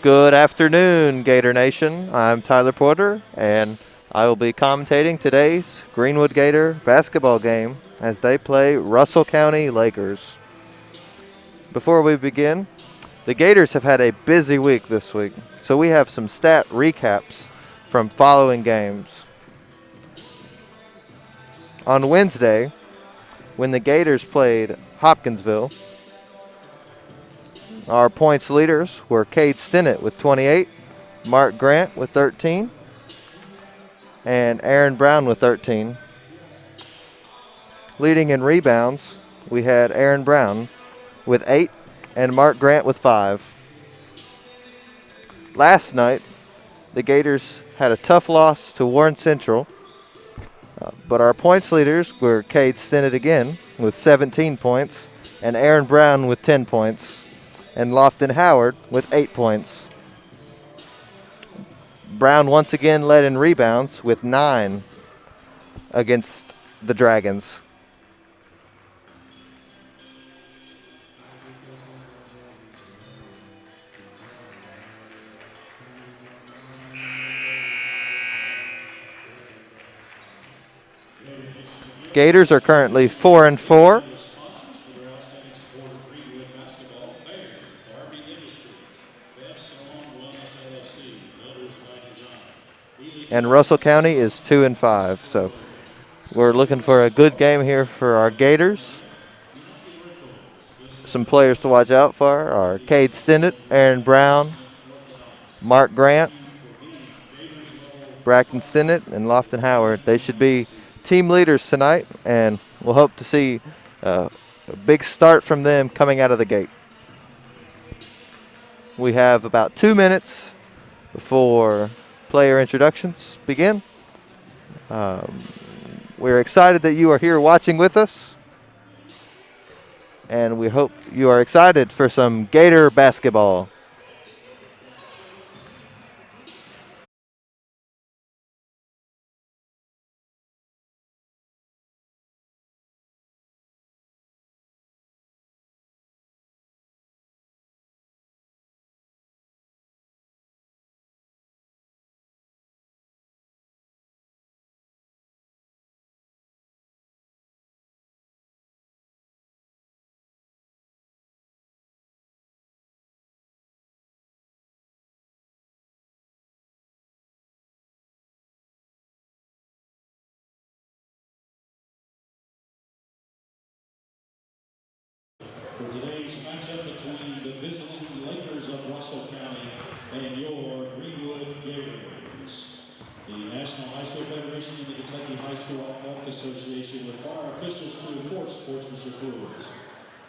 Good afternoon, Gator Nation. I'm Tyler Porter, and I will be commentating today's Greenwood Gator basketball game as they play Russell County Lakers. Before we begin, the Gators have had a busy week this week, so we have some stat recaps from following games. On Wednesday, when the Gators played Hopkinsville, our points leaders were Cade Stinnett with 28, Mark Grant with 13, and Aaron Brown with 13. Leading in rebounds, we had Aaron Brown with 8 and Mark Grant with 5. Last night, the Gators had a tough loss to Warren Central, but our points leaders were Cade Stinnett again with 17 points and Aaron Brown with 10 points and Lofton Howard with 8 points. Brown once again led in rebounds with 9 against the Dragons. Gators are currently 4-4. And Russell County is 2-5. So we're looking for a good game here for our Gators. Some players to watch out for are Cade Stinnett, Aaron Brown, Mark Grant, Braxton Stinnett, and Lofton Howard. They should be team leaders tonight, and we'll hope to see a big start from them coming out of the gate. We have about 2 minutes before player introductions begin. We're excited that you are here watching with us, and we hope you are excited for some Gator basketball. For today's matchup between the visiting Lakers of Russell County and your Greenwood Gators. The National High School Federation and the Kentucky High School Athletic Association require officials to enforce sportsmanship rules.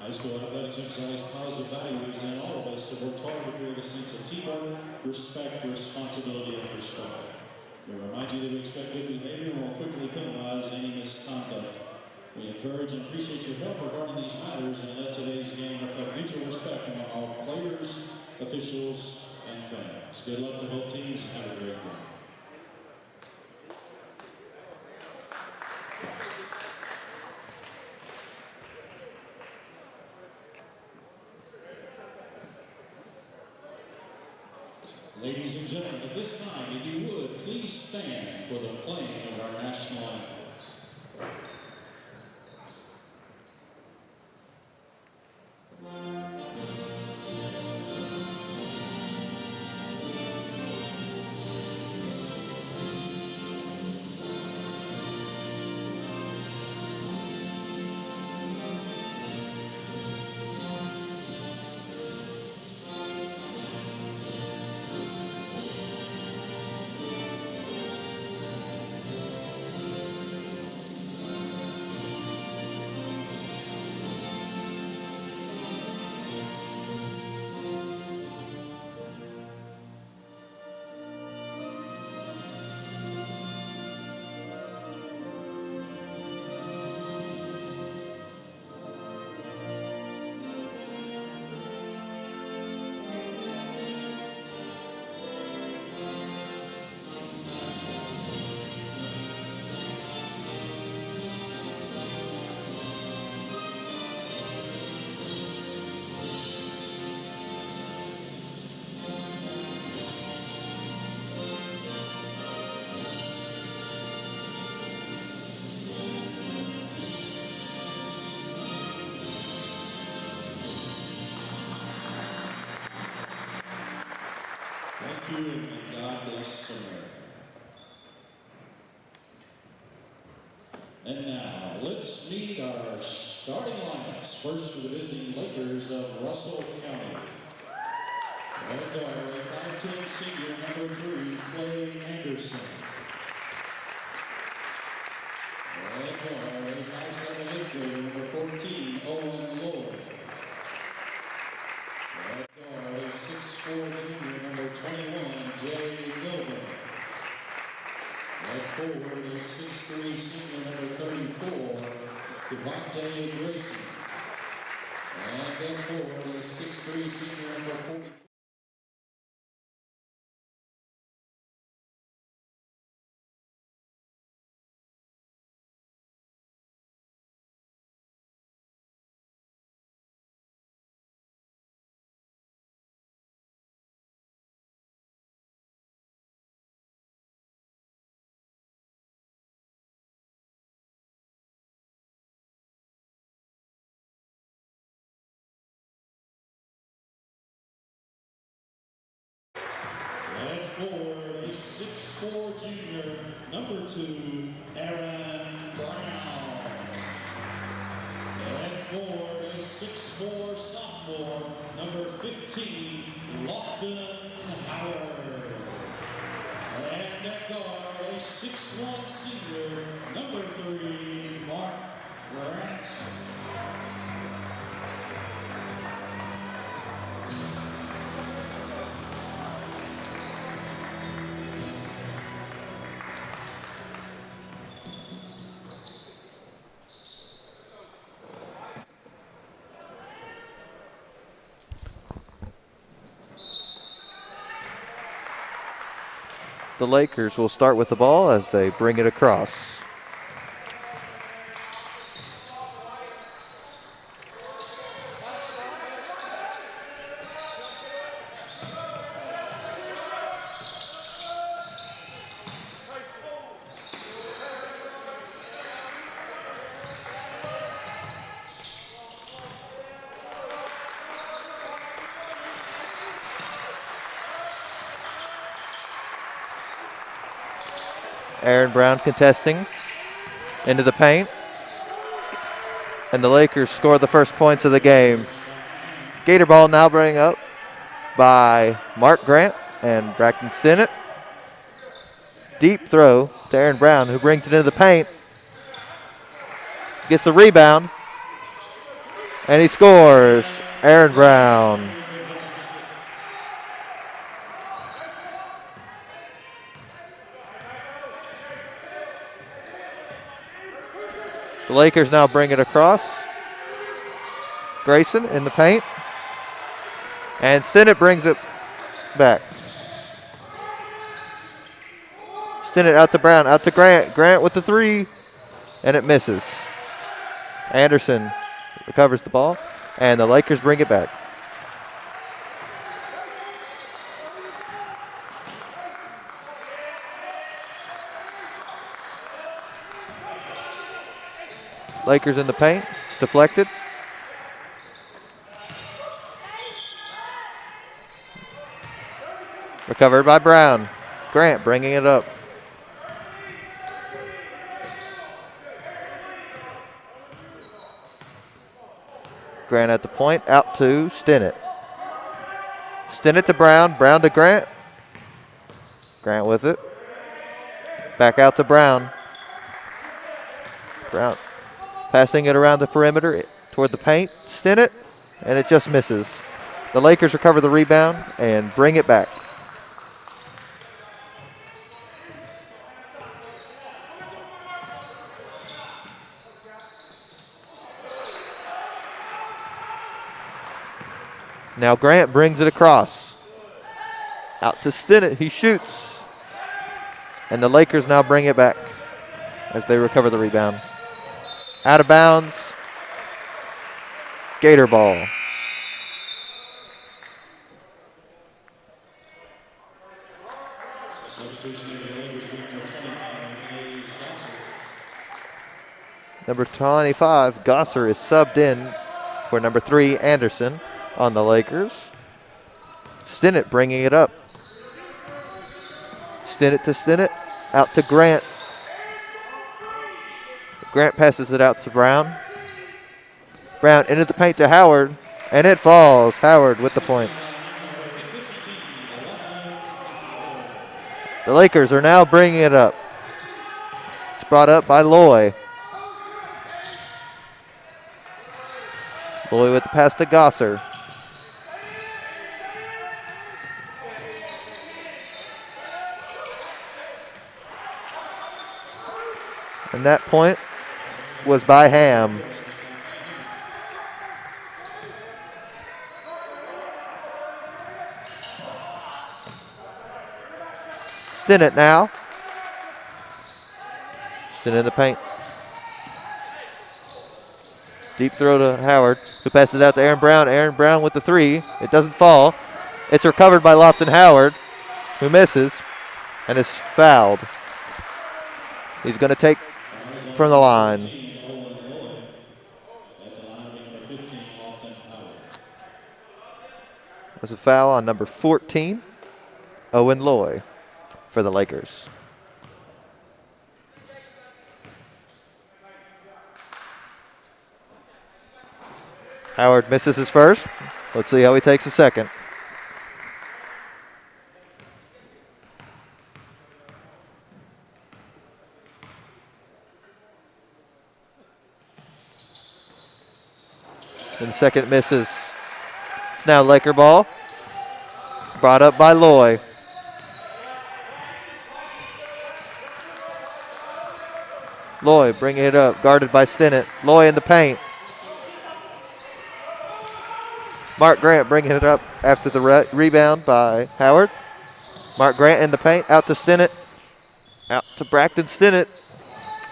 High school athletics emphasize positive values, and all of us have worked hard to create a sense of teamwork, respect, responsibility, and perspective. We remind you that we expect good behavior and will quickly penalize any misconduct. We encourage and appreciate your help regarding these matters, and let today's game reflect mutual respect among all players, officials, and fans. Good luck to both teams, and have a great game. Ladies and gentlemen, at this time, if you would, please stand for the playing of our national anthem. Thank you, and God bless America. And now, let's meet our starting lineups. First for the visiting Lakers of Russell County. Right guard, a 5'10" senior, number 3, Clay Anderson. Right guard, a 5'7" eighth grader, number 14, Owen Lloyd. Right guard, a 6'4" junior, number 21, Jay Milburn. Right forward, a 6'3" senior, number 34, Devontae Grayson. And then forward, a 6'3" senior, number 40. And forward, a 6'4" junior, number 2, Aaron Brown. And forward, a 6'4" sophomore, number 15, Lofton Howard. And at guard, a 6'1" senior, number 3, Mark Grant. The Lakers will start with the ball as they bring it across. Aaron Brown contesting into the paint. And the Lakers score the first points of the game. Gator ball now bring up by Mark Grant and Braxton Stinnett. Deep throw to Aaron Brown, who brings it into the paint. Gets the rebound. And he scores. Aaron Brown. The Lakers now bring it across. Grayson in the paint. And Stinnett brings it back. Stinnett out to Brown, out to Grant. Grant with the 3, and it misses. Anderson recovers the ball, and the Lakers bring it back. Lakers in the paint. It's deflected. Recovered by Brown. Grant bringing it up. Grant at the point. Out to Stinnett. Stinnett to Brown. Brown to Grant. Grant with it. Back out to Brown. Brown passing it around the perimeter toward the paint. Stinnett, and it just misses. The Lakers recover the rebound and bring it back. Now Grant brings it across. Out to Stinnett, he shoots. And the Lakers now bring it back as they recover the rebound. Out of bounds. Gator ball. Number 25, Gosser, is subbed in for number 3, Anderson, on the Lakers. Stinnett bringing it up. Stinnett to Stinnett. Out to Grant. Grant passes it out to Brown. Brown into the paint to Howard, and it falls. Howard with the points. The Lakers are now bringing it up. It's brought up by Loy. Loy with the pass to Gosser. And that point was by Ham. Stinnett now. Stinnett in the paint. Deep throw to Howard, who passes out to Aaron Brown. Aaron Brown with the three. It doesn't fall. It's recovered by Lofton Howard, who misses and is fouled. He's going to take from the line. There's a foul on number 14, Owen Loy, for the Lakers. Howard misses his first. Let's see how he takes a second. And the second misses. It's now Laker ball. Brought up by Loy. Loy bringing it up, guarded by Stinnett. Loy in the paint. Mark Grant bringing it up after the rebound by Howard. Mark Grant in the paint, out to Stinnett. Out to Braxton Stinnett.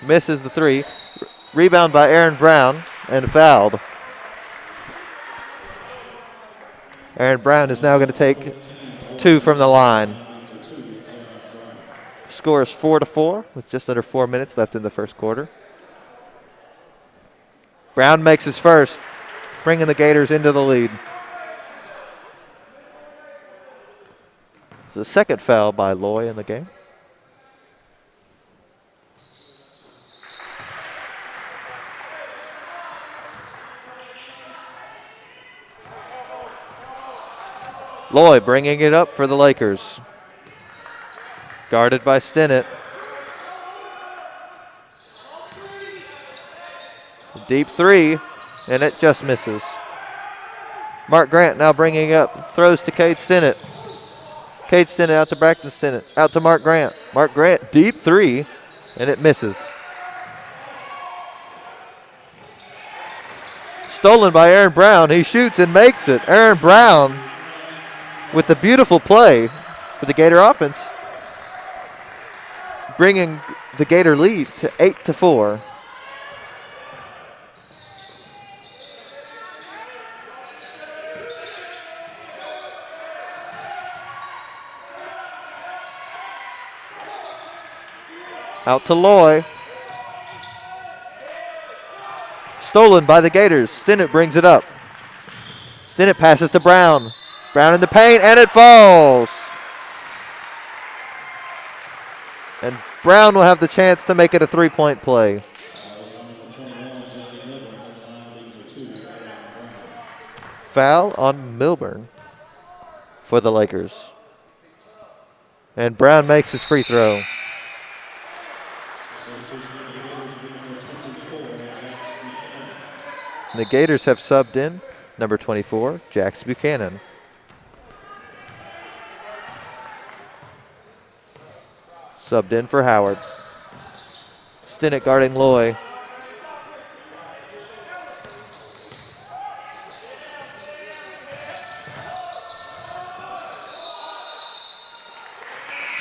Misses the three. Rebound by Aaron Brown and fouled. Aaron Brown is now going to take two from the line. Score is 4-4 with just under 4 minutes left in the first quarter. Brown makes his first, bringing the Gators into the lead. The second foul by Loy in the game. Loy bringing it up for the Lakers. Guarded by Stinnett. Deep three, and it just misses. Mark Grant now bringing up, throws to Cade Stinnett. Cade Stinnett out to Braxton Stinnett, out to Mark Grant. Mark Grant, deep three, and it misses. Stolen by Aaron Brown. He shoots and makes it. Aaron Brown with the beautiful play for the Gator offense, bringing the Gator lead to 8-4. Out to Loy. Stolen by the Gators. Stinnett brings it up. Stinnett passes to Brown. Brown in the paint, and it falls. And Brown will have the chance to make it a three-point play. Foul on Milburn for the Lakers. And Brown makes his free throw. The Gators have subbed in number 24, Jax Buchanan. Subbed in for Howard. Stinnett guarding Loy.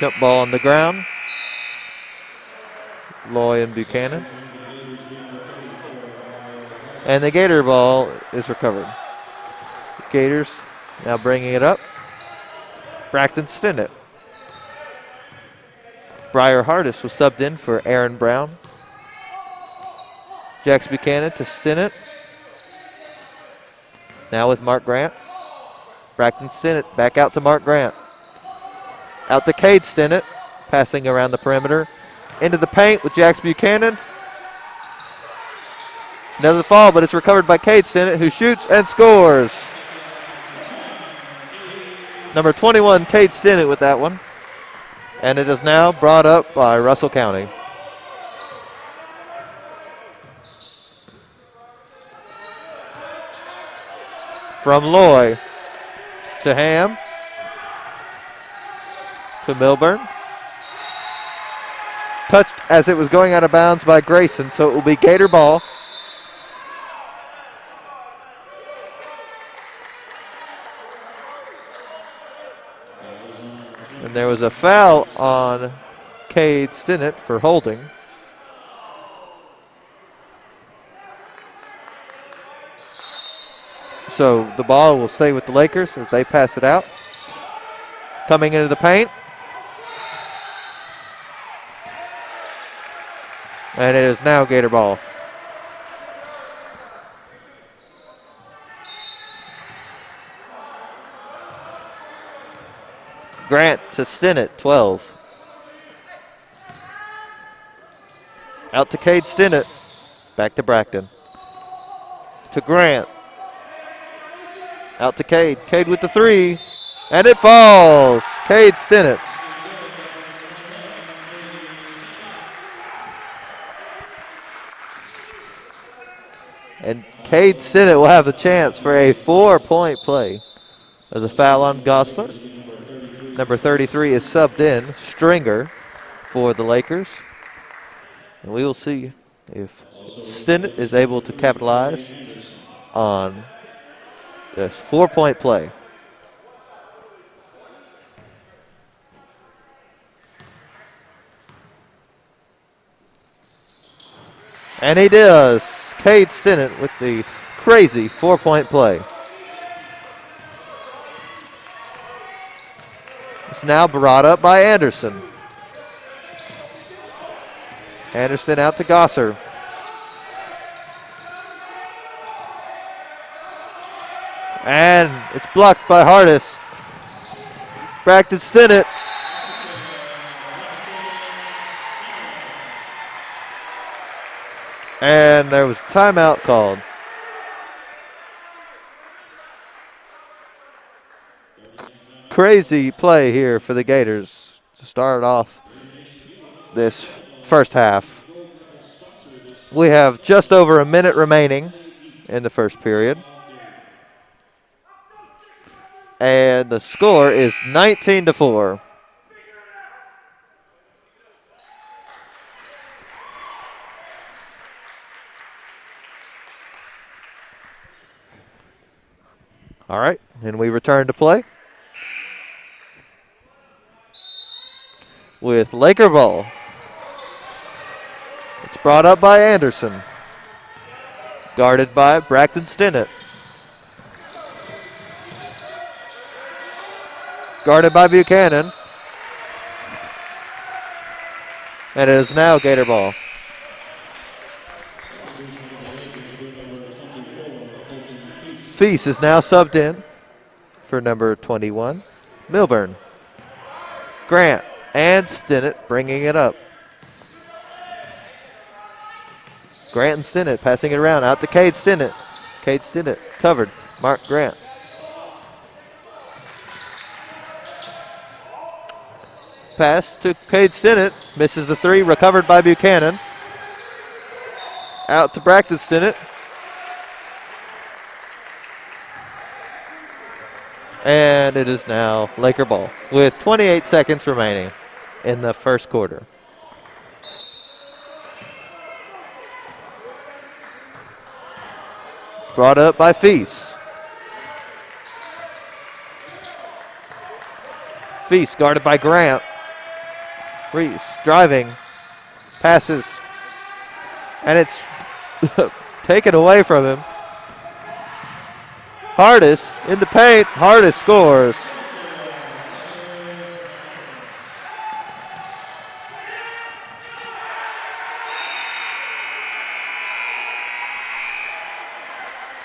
Jump ball on the ground. Loy and Buchanan. And the Gator ball is recovered. Gators now bringing it up. Braxton Stinnett. Briar Hardis was subbed in for Aaron Brown. Jax Buchanan to Stinnett. Now with Mark Grant. Braxton Stinnett back out to Mark Grant. Out to Cade Stinnett. passing around the perimeter. Into the paint with Jax Buchanan. Another fall, but it's recovered by Cade Stinnett, who shoots and scores. Number 21, Cade Stinnett with that one. And it is now brought up by Russell County. From Loy to Ham to Milburn. Touched as it was going out of bounds by Grayson, so it will be Gator ball. And there was a foul on Cade Stinnett for holding. So the ball will stay with the Lakers as they pass it out. Coming into the paint. And it is now Gator ball. Grant to Stinnett, 12. Out to Cade Stinnett. Back to Bracton. To Grant. Out to Cade. Cade with the three. And it falls. Cade Stinnett. And Cade Stinnett will have the chance for a 4-point play. There's a foul on Gosler. Number 33 is subbed in, Stringer, for the Lakers. And we will see if Stinnett is able to capitalize on this 4-point play. And he does. Cade Stinnett with the crazy 4-point play. It's now brought up by Anderson. Anderson out to Gosser. And it's blocked by Hardis. Bracton Stinnett. And there was timeout called. Crazy play here for the Gators to start off this first half. We have just over a minute remaining in the first period. And the score is 19-4. All right, and we return to play with Laker ball. It's brought up by Anderson. Guarded by Bracton Stinnett. Guarded by Buchanan. And it is now Gator ball. Feast is now subbed in for number 21, Milburn. Grant and Stinnett bringing it up. Grant and Stinnett passing it around out to Cade Stinnett. Cade Stinnett covered. Mark Grant. Pass to Cade Stinnett. Misses the three. Recovered by Buchanan. Out to Bracton Stinnett. And it is now Laker ball with 28 seconds remaining in the first quarter. Brought up by Feast. Feast guarded by Grant. Reese driving, passes, and it's taken away from him. Hardis in the paint. Hardis scores.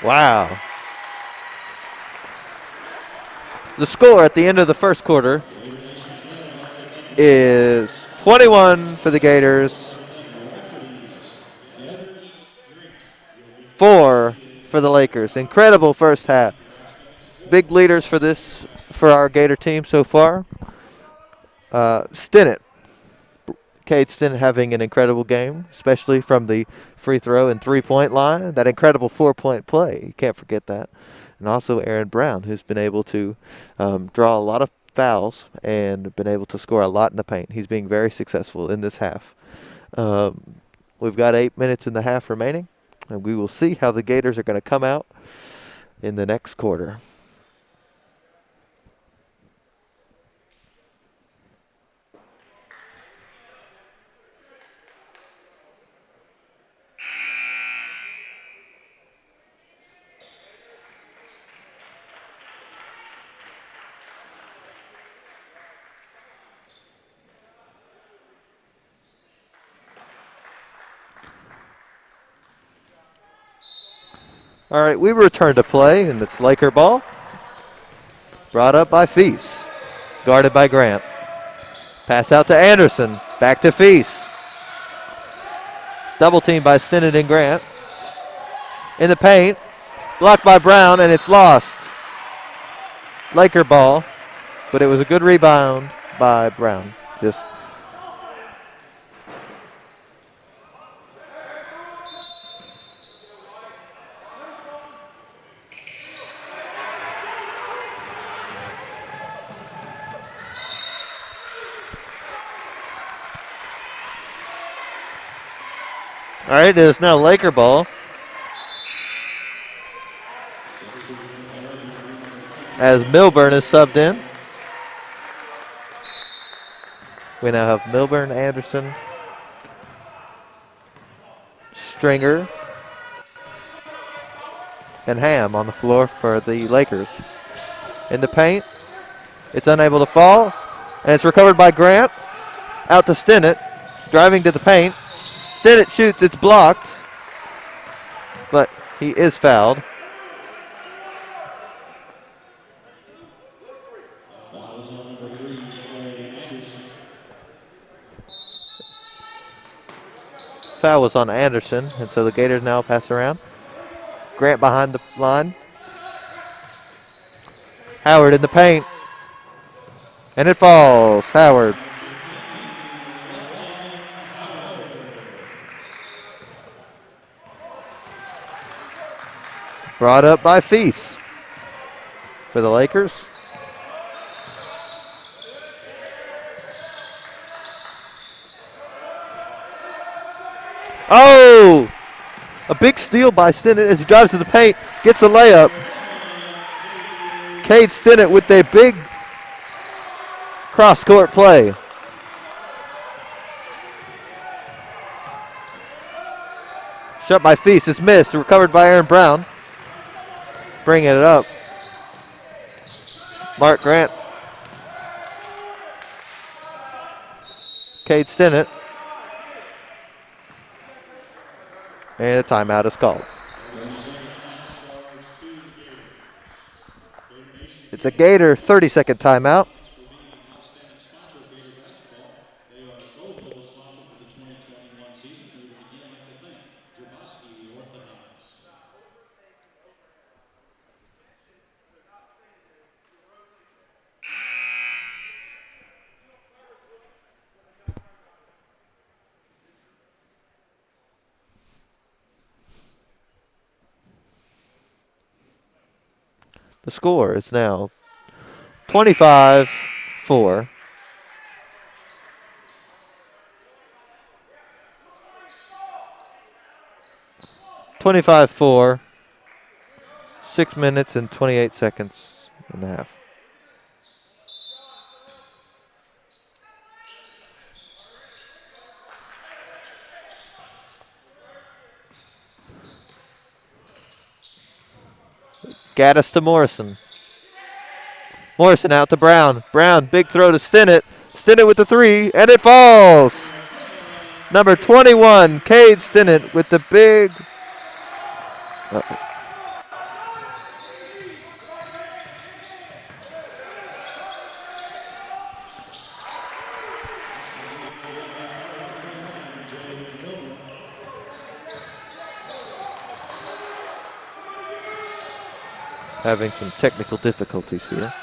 Wow. The score at the end of the first quarter is 21 for the Gators, 4 for the Lakers. Incredible first half. Big leaders for our Gator team so far. Stinnett, Cade Stinnett having an incredible game, especially from the free throw and three-point line. That incredible 4-point play, you can't forget that. And also Aaron Brown, who's been able to draw a lot of fouls and been able to score a lot in the paint. He's being very successful in this half. We've got 8 minutes in the half remaining, and we will see how the Gators are going to come out in the next quarter. All right, we return to play, and it's Laker ball. Brought up by Feast. Guarded by Grant. Pass out to Anderson. Back to Feast. Double team by Stinnett and Grant. In the paint. Blocked by Brown, and it's lost. Laker ball, but it was a good rebound by Brown. All right, it is now Laker ball. As Milburn is subbed in. We now have Milburn, Anderson, Stringer, and Ham on the floor for the Lakers. In the paint, it's unable to fall, and it's recovered by Grant. Out to Stinnett, driving to the paint. Stinnett shoots, it's blocked, but he is fouled. Foul was on Anderson, and so the Gators now pass around. Grant behind the line. Howard in the paint. And it falls. Howard. Brought up by Feast for the Lakers. Oh! A big steal by Stinnett as he drives to the paint, gets the layup. Cade Stinnett with a big cross-court play. Shot by Feast, it's missed, recovered by Aaron Brown. Bringing it up. Mark Grant. Cade Stinnett. And a timeout is called. It's a Gator 30-second timeout. The score is now 25-4. (25-4). 6 minutes and 28 seconds in the half. Gaddis to Morrison. Morrison out to Brown. Brown, big throw to Stinnett. Stinnett with the three, and it falls. Number 21, Cade Stinnett with the big. having some technical difficulties here.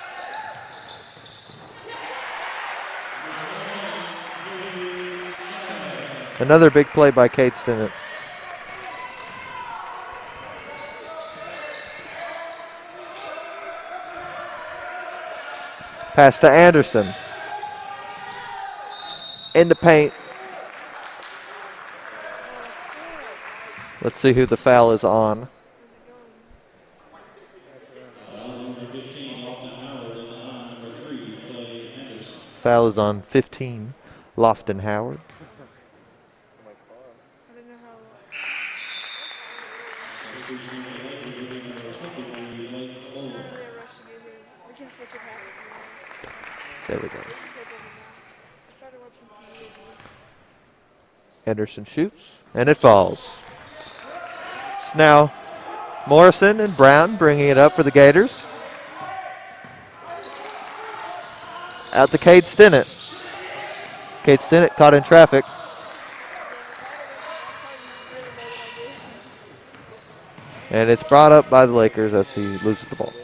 Another big play by Kate Stinnett. Pass to Anderson. In the paint. Let's see who the foul is on. Foul is on 15, Lofton Howard. There we go. Anderson shoots, and it falls. It's now Morrison and Brown bringing it up for the Gators. Out to Cade Stinnett. Cade Stinnett caught in traffic. And it's brought up by the Lakers as he loses the ball.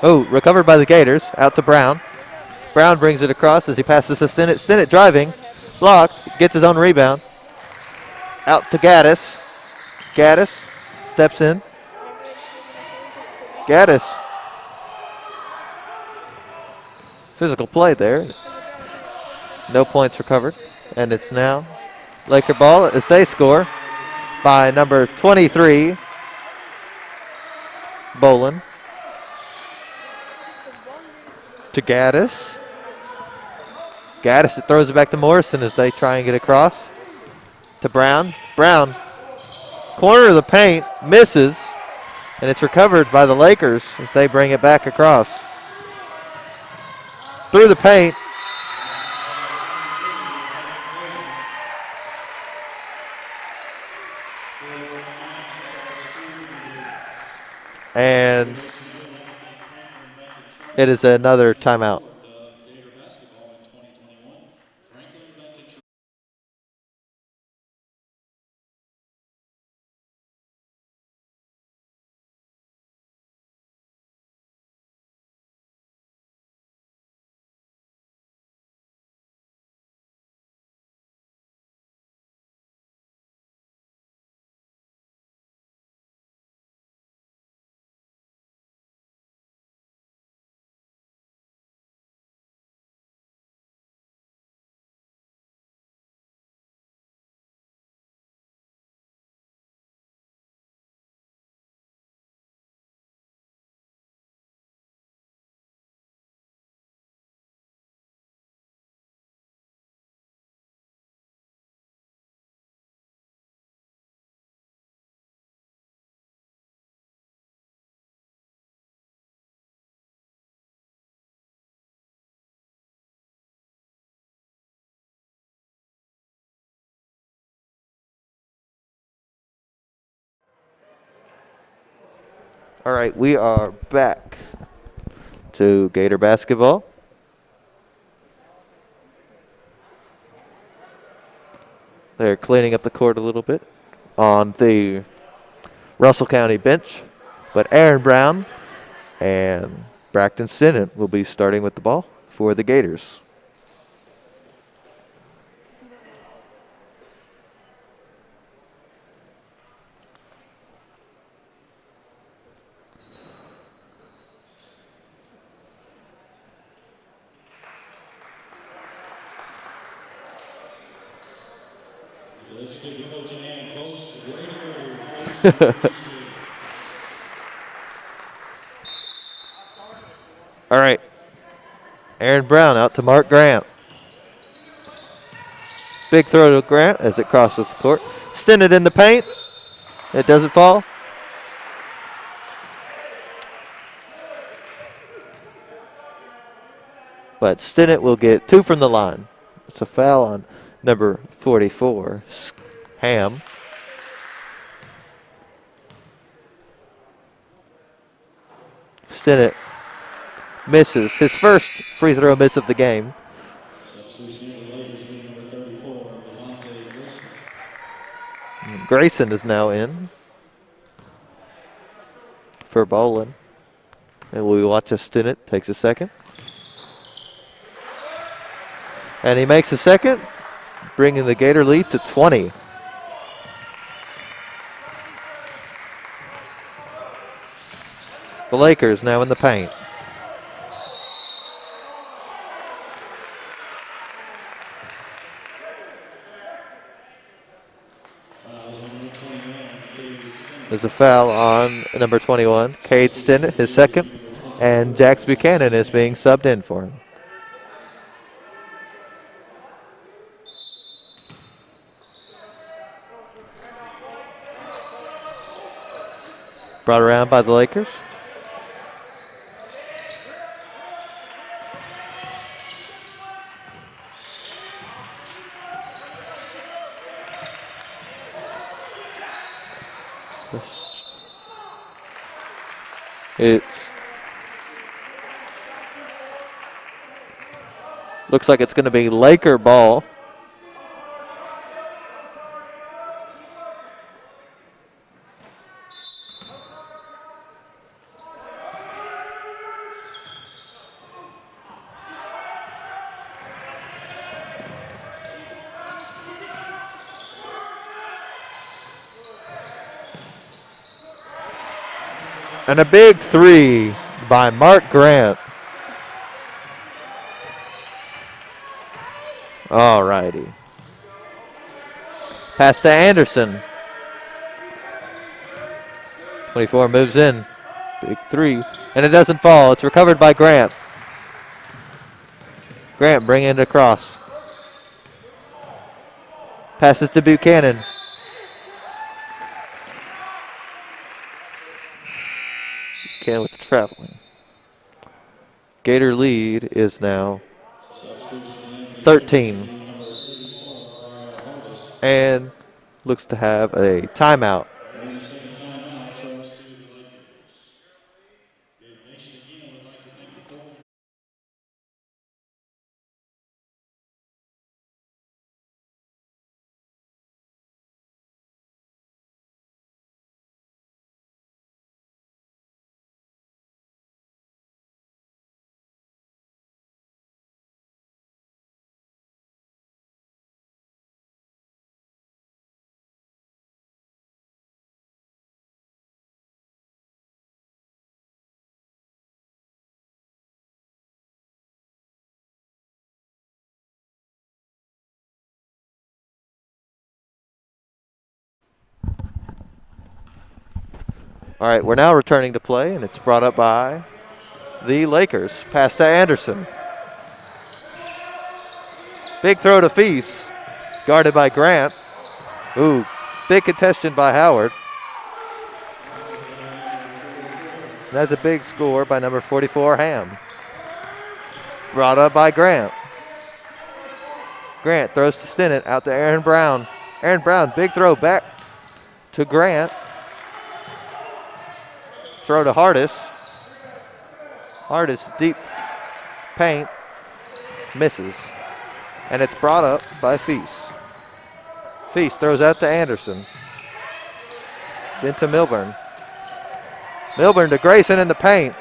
Oh, recovered by the Gators. Out to Brown. Brown brings it across as he passes to Stinnett. Stinnett driving. Blocked. Gets his own rebound. Out to Gaddis. Gaddis steps in. Gaddis. Physical play there. No points recovered. And it's now Laker ball as they score by number 23, Bolin. To Gaddis. Gaddis throws it back to Morrison as they try and get across. To Brown. Brown. Corner of the paint. Misses. And it's recovered by the Lakers as they bring it back across. Through the paint. And it is another timeout. All right, we are back to Gator basketball. They're cleaning up the court a little bit on the Russell County bench, but Aaron Brown and Braxton Stinnett will be starting with the ball for the Gators. Let's give the coach a hand, folks. Way to go. All right. Aaron Brown out to Mark Grant. Big throw to Grant as it crosses the court. Stinnett in the paint. It doesn't fall. But Stinnett will get 2 from the line. It's a foul on number 44, Ham. Stinnett misses his first free throw miss of the game. Grayson is now in. for Bolin. And we watch as Stinnett takes a second. And he makes a second, bringing the Gator lead to 20. The Lakers now in the paint. There's a foul on number 21, Cade Stinnett, his second, and Jax Buchanan is being subbed in for him. Brought around by the Lakers. Looks like it's going to be Laker ball. And a big three by Mark Grant. All righty. Pass to Anderson. 24 moves in. Big three. And it doesn't fall. It's recovered by Grant. Grant bringing it across. Passes to Buchanan. Buchanan with the traveling. Gator lead is now 13. And looks to have a timeout. All right, we're now returning to play, and it's brought up by the Lakers. Pass to Anderson. Big throw to Feast, guarded by Grant. Ooh, big contention by Howard. That's a big score by number 44, Ham. Brought up by Grant. Grant throws to Stinnett, out to Aaron Brown. Aaron Brown, big throw back to Grant. Throw to Hardis. Hardis, deep paint, misses. And it's brought up by Feast. Feast throws out to Anderson. Then to Milburn. Milburn to Grayson in the paint.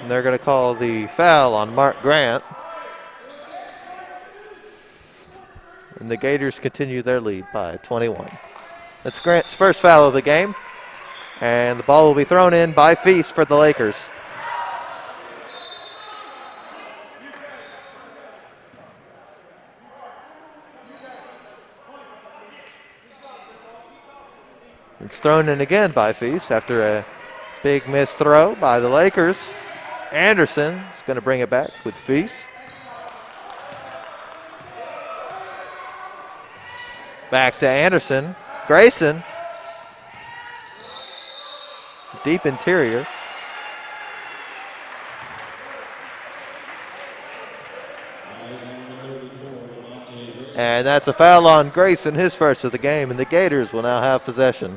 And they're going to call the foul on Mark Grant. And the Gators continue their lead by 21. That's Grant's first foul of the game. And the ball will be thrown in by Feast for the Lakers. It's thrown in again by Feast after a big missed throw by the Lakers. Anderson is going to bring it back with Feast. Back to Anderson. Grayson. Deep interior. And that's a foul on Grayson, his first of the game, and the Gators will now have possession.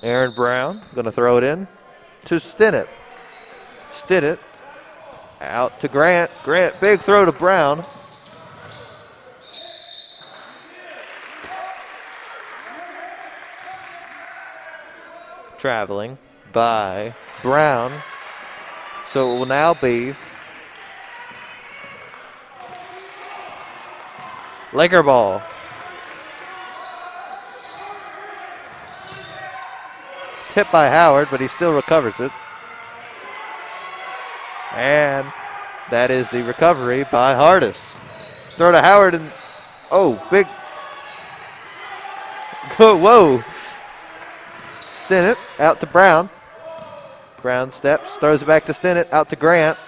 Aaron Brown going to throw it in to Stinnett. Stinnett out to Grant. Grant, big throw to Brown. traveling by Brown. So it will now be Laker ball. Tipped by Howard, but he still recovers it. And that is the recovery by Hardis. Throw to Howard and, oh, big, whoa. Stinnett out to Brown. Brown steps, throws it back to Stinnett, out to Grant.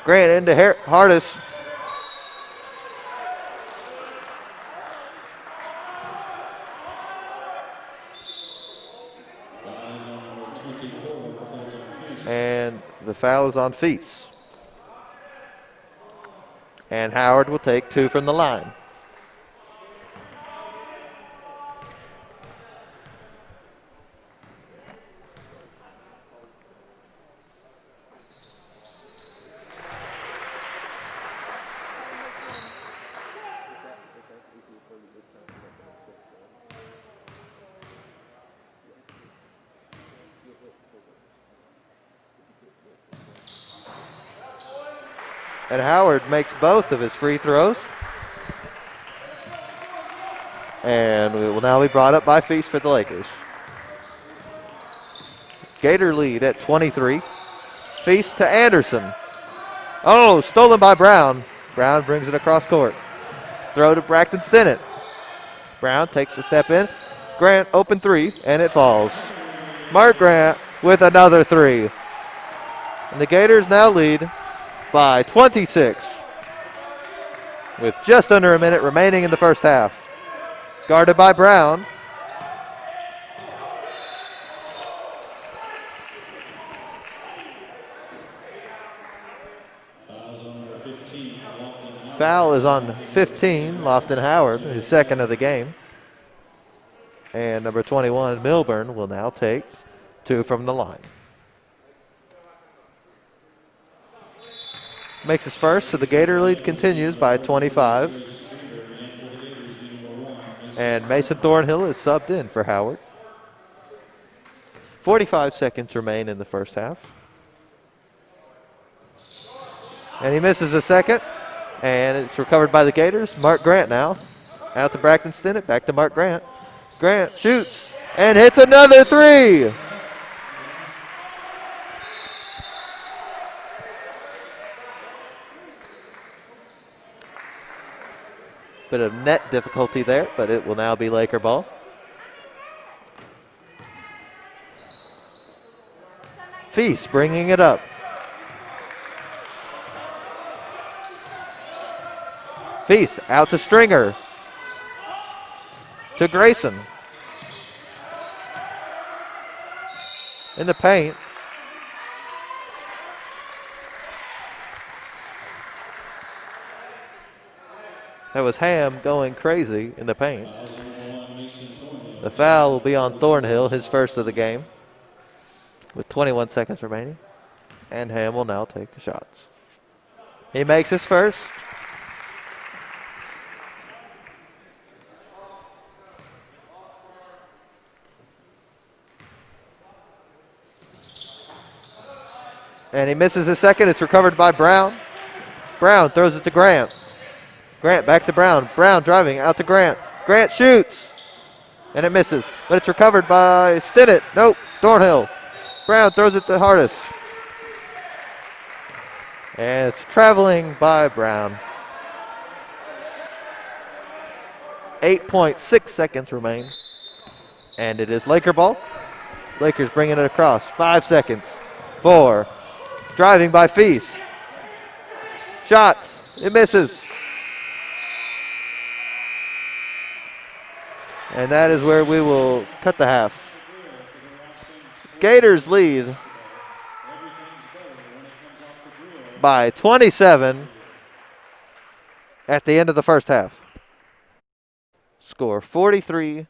Grant into Hardis. And the foul is on Feast. And Howard will take 2 from the line. And Howard makes both of his free throws. And it will now be brought up by Feast for the Lakers. Gator lead at 23. Feast to Anderson. Oh, stolen by Brown. Brown brings it across court. Throw to Braxton Stinnett. Brown takes the step in. Grant open 3, and it falls. Mark Grant with another 3. And the Gators now lead by 26 with just under a minute remaining in the first half. Guarded by Brown. Foul is on 15, Lofton Howard, his second of the game. And number 21, Milburn, will now take 2 from the line. Makes his first, so the Gator lead continues by 25. And Mason Thornhill is subbed in for Howard. 45 seconds remain in the first half. And he misses a second. And it's recovered by the Gators. Mark Grant now. Out to Braxton Stinnett. Back to Mark Grant. Grant shoots and hits another 3. Bit of net difficulty there, but it will now be Laker ball. Feast bringing it up. Feast out to Stringer. To Grayson. In the paint. That was Ham going crazy in the paint. The foul will be on Thornhill, his first of the game, with 21 seconds remaining. And Ham will now take the shots. He makes his first. And he misses his second. It's recovered by Brown. Brown throws it to Grant. Grant back to Brown. Brown driving out to Grant. Grant shoots. And it misses. But it's recovered by Stinnett. Nope. Thornhill. Brown throws it to Hardis. And it's traveling by Brown. 8.6 seconds remain. And it is Laker ball. Lakers bringing it across. 5 seconds. 4. Driving by Feast. Shots. It misses. And that is where we will cut the half. Gators lead by 27 at the end of the first half. Score 43-16.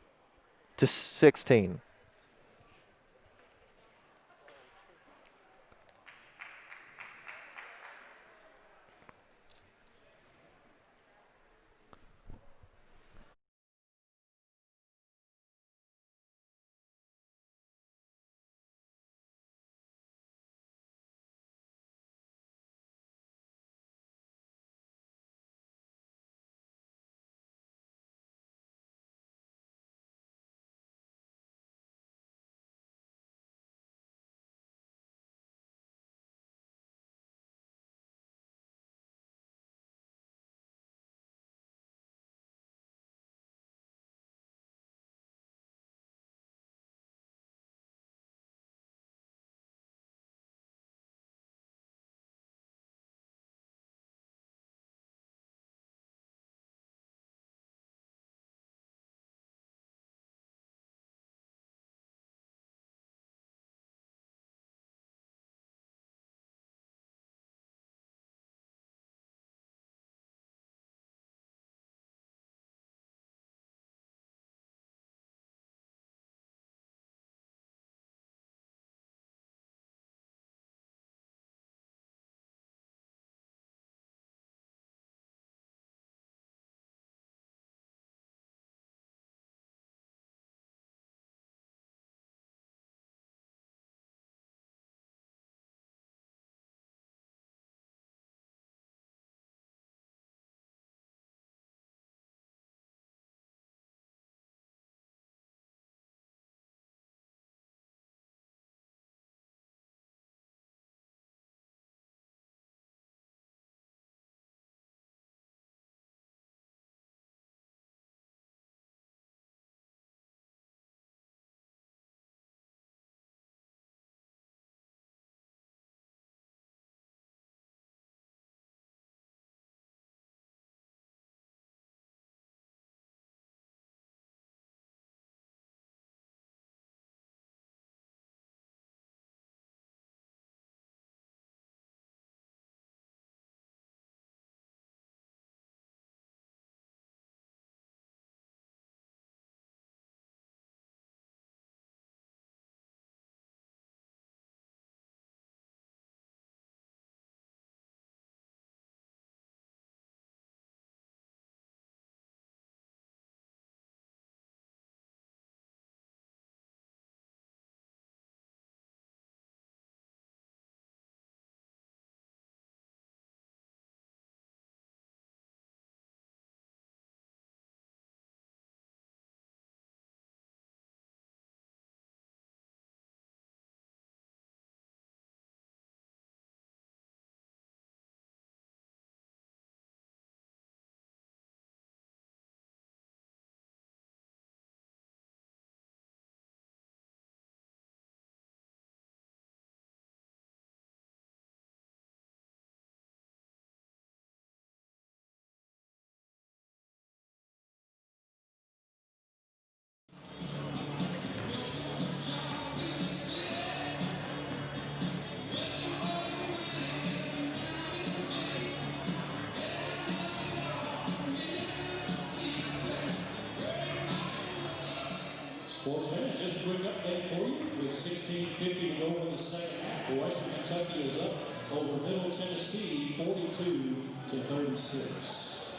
Sports fans, just a quick update for you. With 16:50 to go in the second half, Western Kentucky is up over Middle Tennessee, 42-36.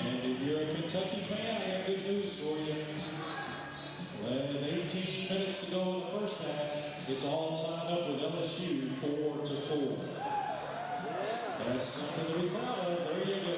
And if you're a Kentucky fan, I got good news for you. With 18 minutes to go in the first half, it's all tied up with LSU 4-4. That's something to be proud of. There you go.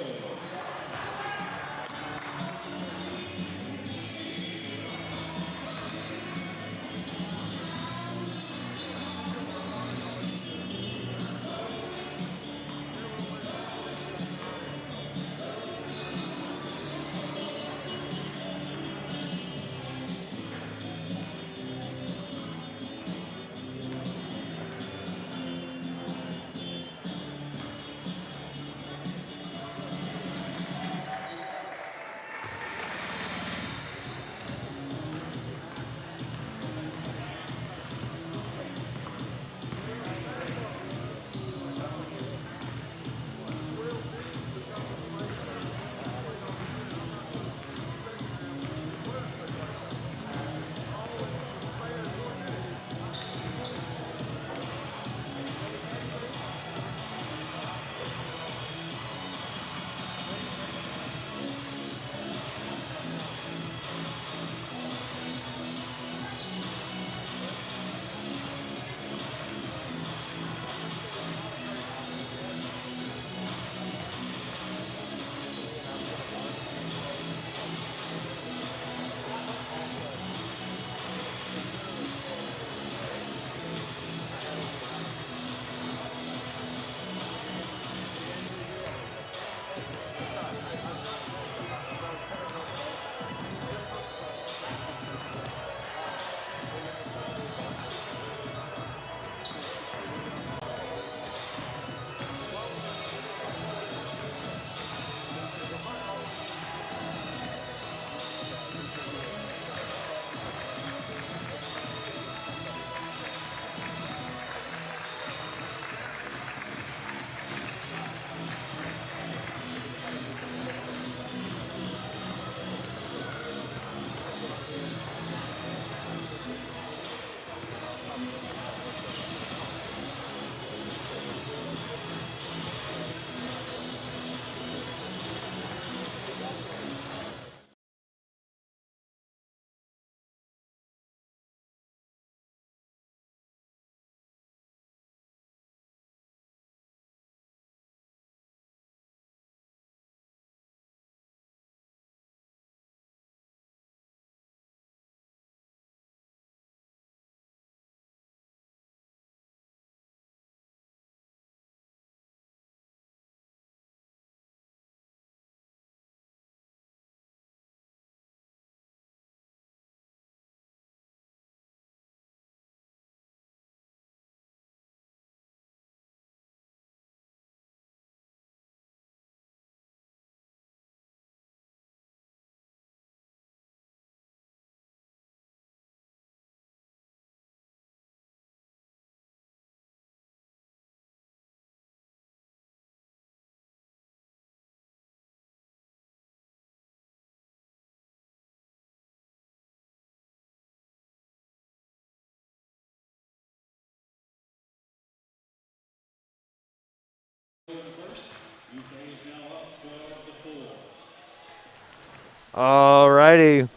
All righty.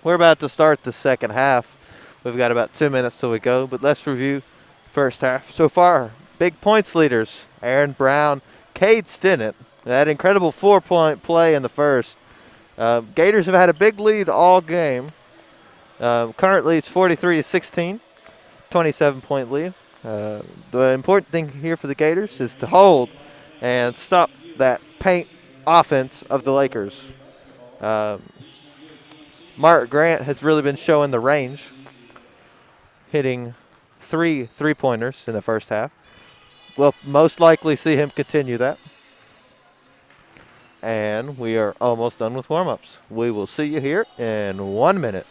We're about to start the second half. We've got about 2 minutes till we go, but let's review first half. So far, big points leaders, Aaron Brown, Cade Stinnett. That incredible 4-point play in the first. Gators have had a big lead all game. Currently, it's 43-16, 27-point lead. The important thing here for the Gators is to hold and stop that paint offense of the Lakers. Mark Grant has really been showing the range, hitting 3 3-pointers in the first half. We'll most likely see him continue that. And we are almost done with warm-ups. We will see you here in 1 minute.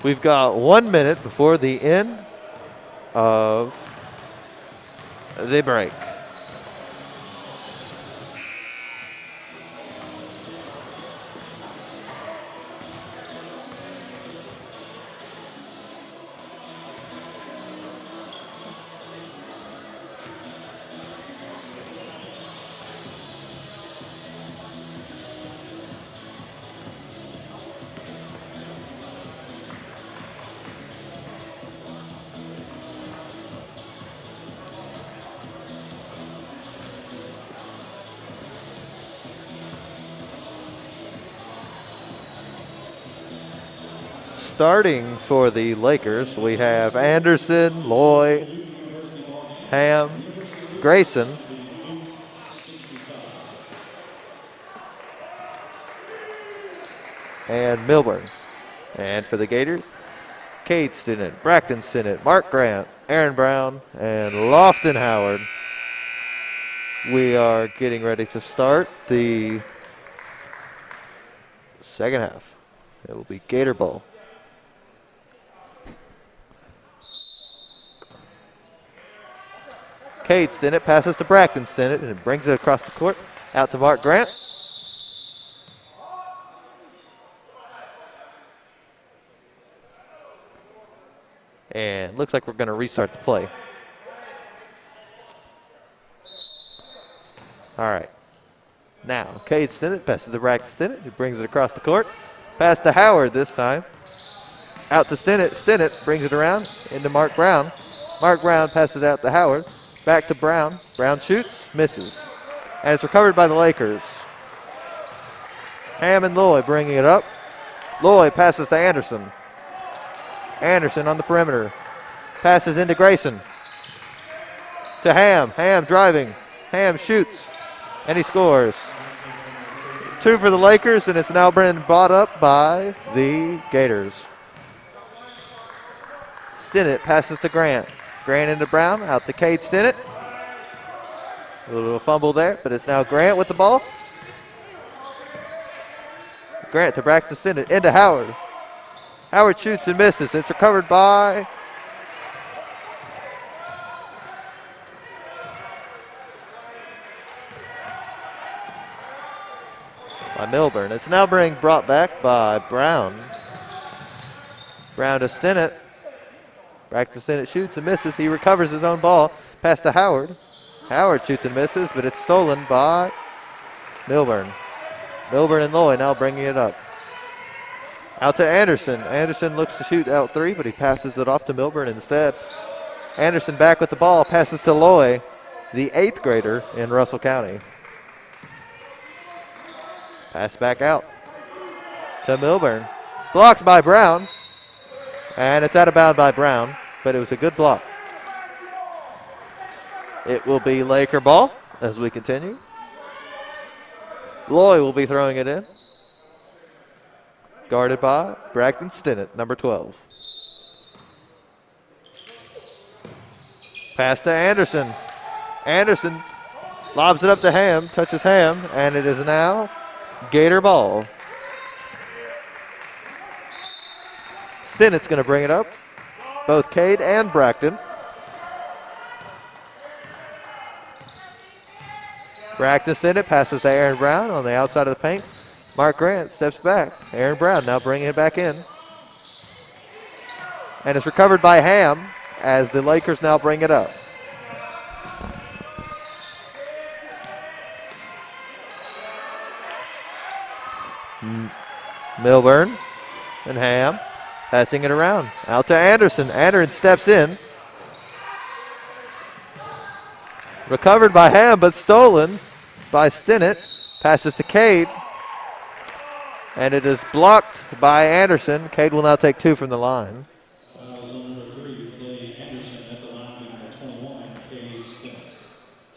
We've got 1 minute before the end of the break. Starting for the Lakers, we have Anderson, Loy, Ham, Grayson, and Milburn. And for the Gators, Cade Stinnett, Braxton Stinnett, Mark Grant, Aaron Brown, and Lofton Howard. We are getting ready to start the second half. It will be Gator ball. Cade Stinnett passes to Braxton Stinnett and brings it across the court out to Mark Grant. And looks like we're going to restart the play. All right. Now, Cade Stinnett passes to Braxton Stinnett, who brings it across the court. Pass to Howard this time. Out to Stinnett. Stinnett brings it around into Mark Brown. Mark Brown passes out to Howard. Back to Brown. Brown shoots, misses. And it's recovered by the Lakers. Ham and Loy bringing it up. Loy passes to Anderson. Anderson on the perimeter. Passes into Grayson. To Ham. Ham driving. Ham shoots. And he scores. 2 for the Lakers, and it's now been brought up by the Gators. Stinnett passes to Grant. Grant into Brown, out to Cade Stinnett. A little fumble there, but it's now Grant with the ball. Grant to Braxton Stinnett, into Howard. Howard shoots and misses. It's recovered by Milburn. It's now being brought back by Brown. Brown to Stinnett. Braxton Stinnett shoots and misses. He recovers his own ball. Pass to Howard. Howard shoots and misses, but it's stolen by Milburn. Milburn and Loy now bringing it up. Out to Anderson. Anderson looks to shoot out 3, but he passes it off to Milburn instead. Anderson back with the ball. Passes to Loy, the 8th grader in Russell County. Pass back out to Milburn. Blocked by Brown. And it's out of bounds by Brown, but it was a good block. It will be Laker ball as we continue. Loy will be throwing it in. Guarded by Braxton Stinnett, number 12. Pass to Anderson. Anderson lobs it up to Ham, touches Ham, and it is now Gator ball. Stinnett's going to bring it up. Both Cade and Braxton. Braxton Stinnett passes to Aaron Brown on the outside of the paint. Mark Grant steps back. Aaron Brown now bringing it back in. And it's recovered by Ham as the Lakers now bring it up. Milburn and Ham passing it around. Out to Anderson. Anderson steps in. Recovered by Ham, but stolen by Stinnett. Passes to Cade. And it is blocked by Anderson. Cade will now take 2 from the line.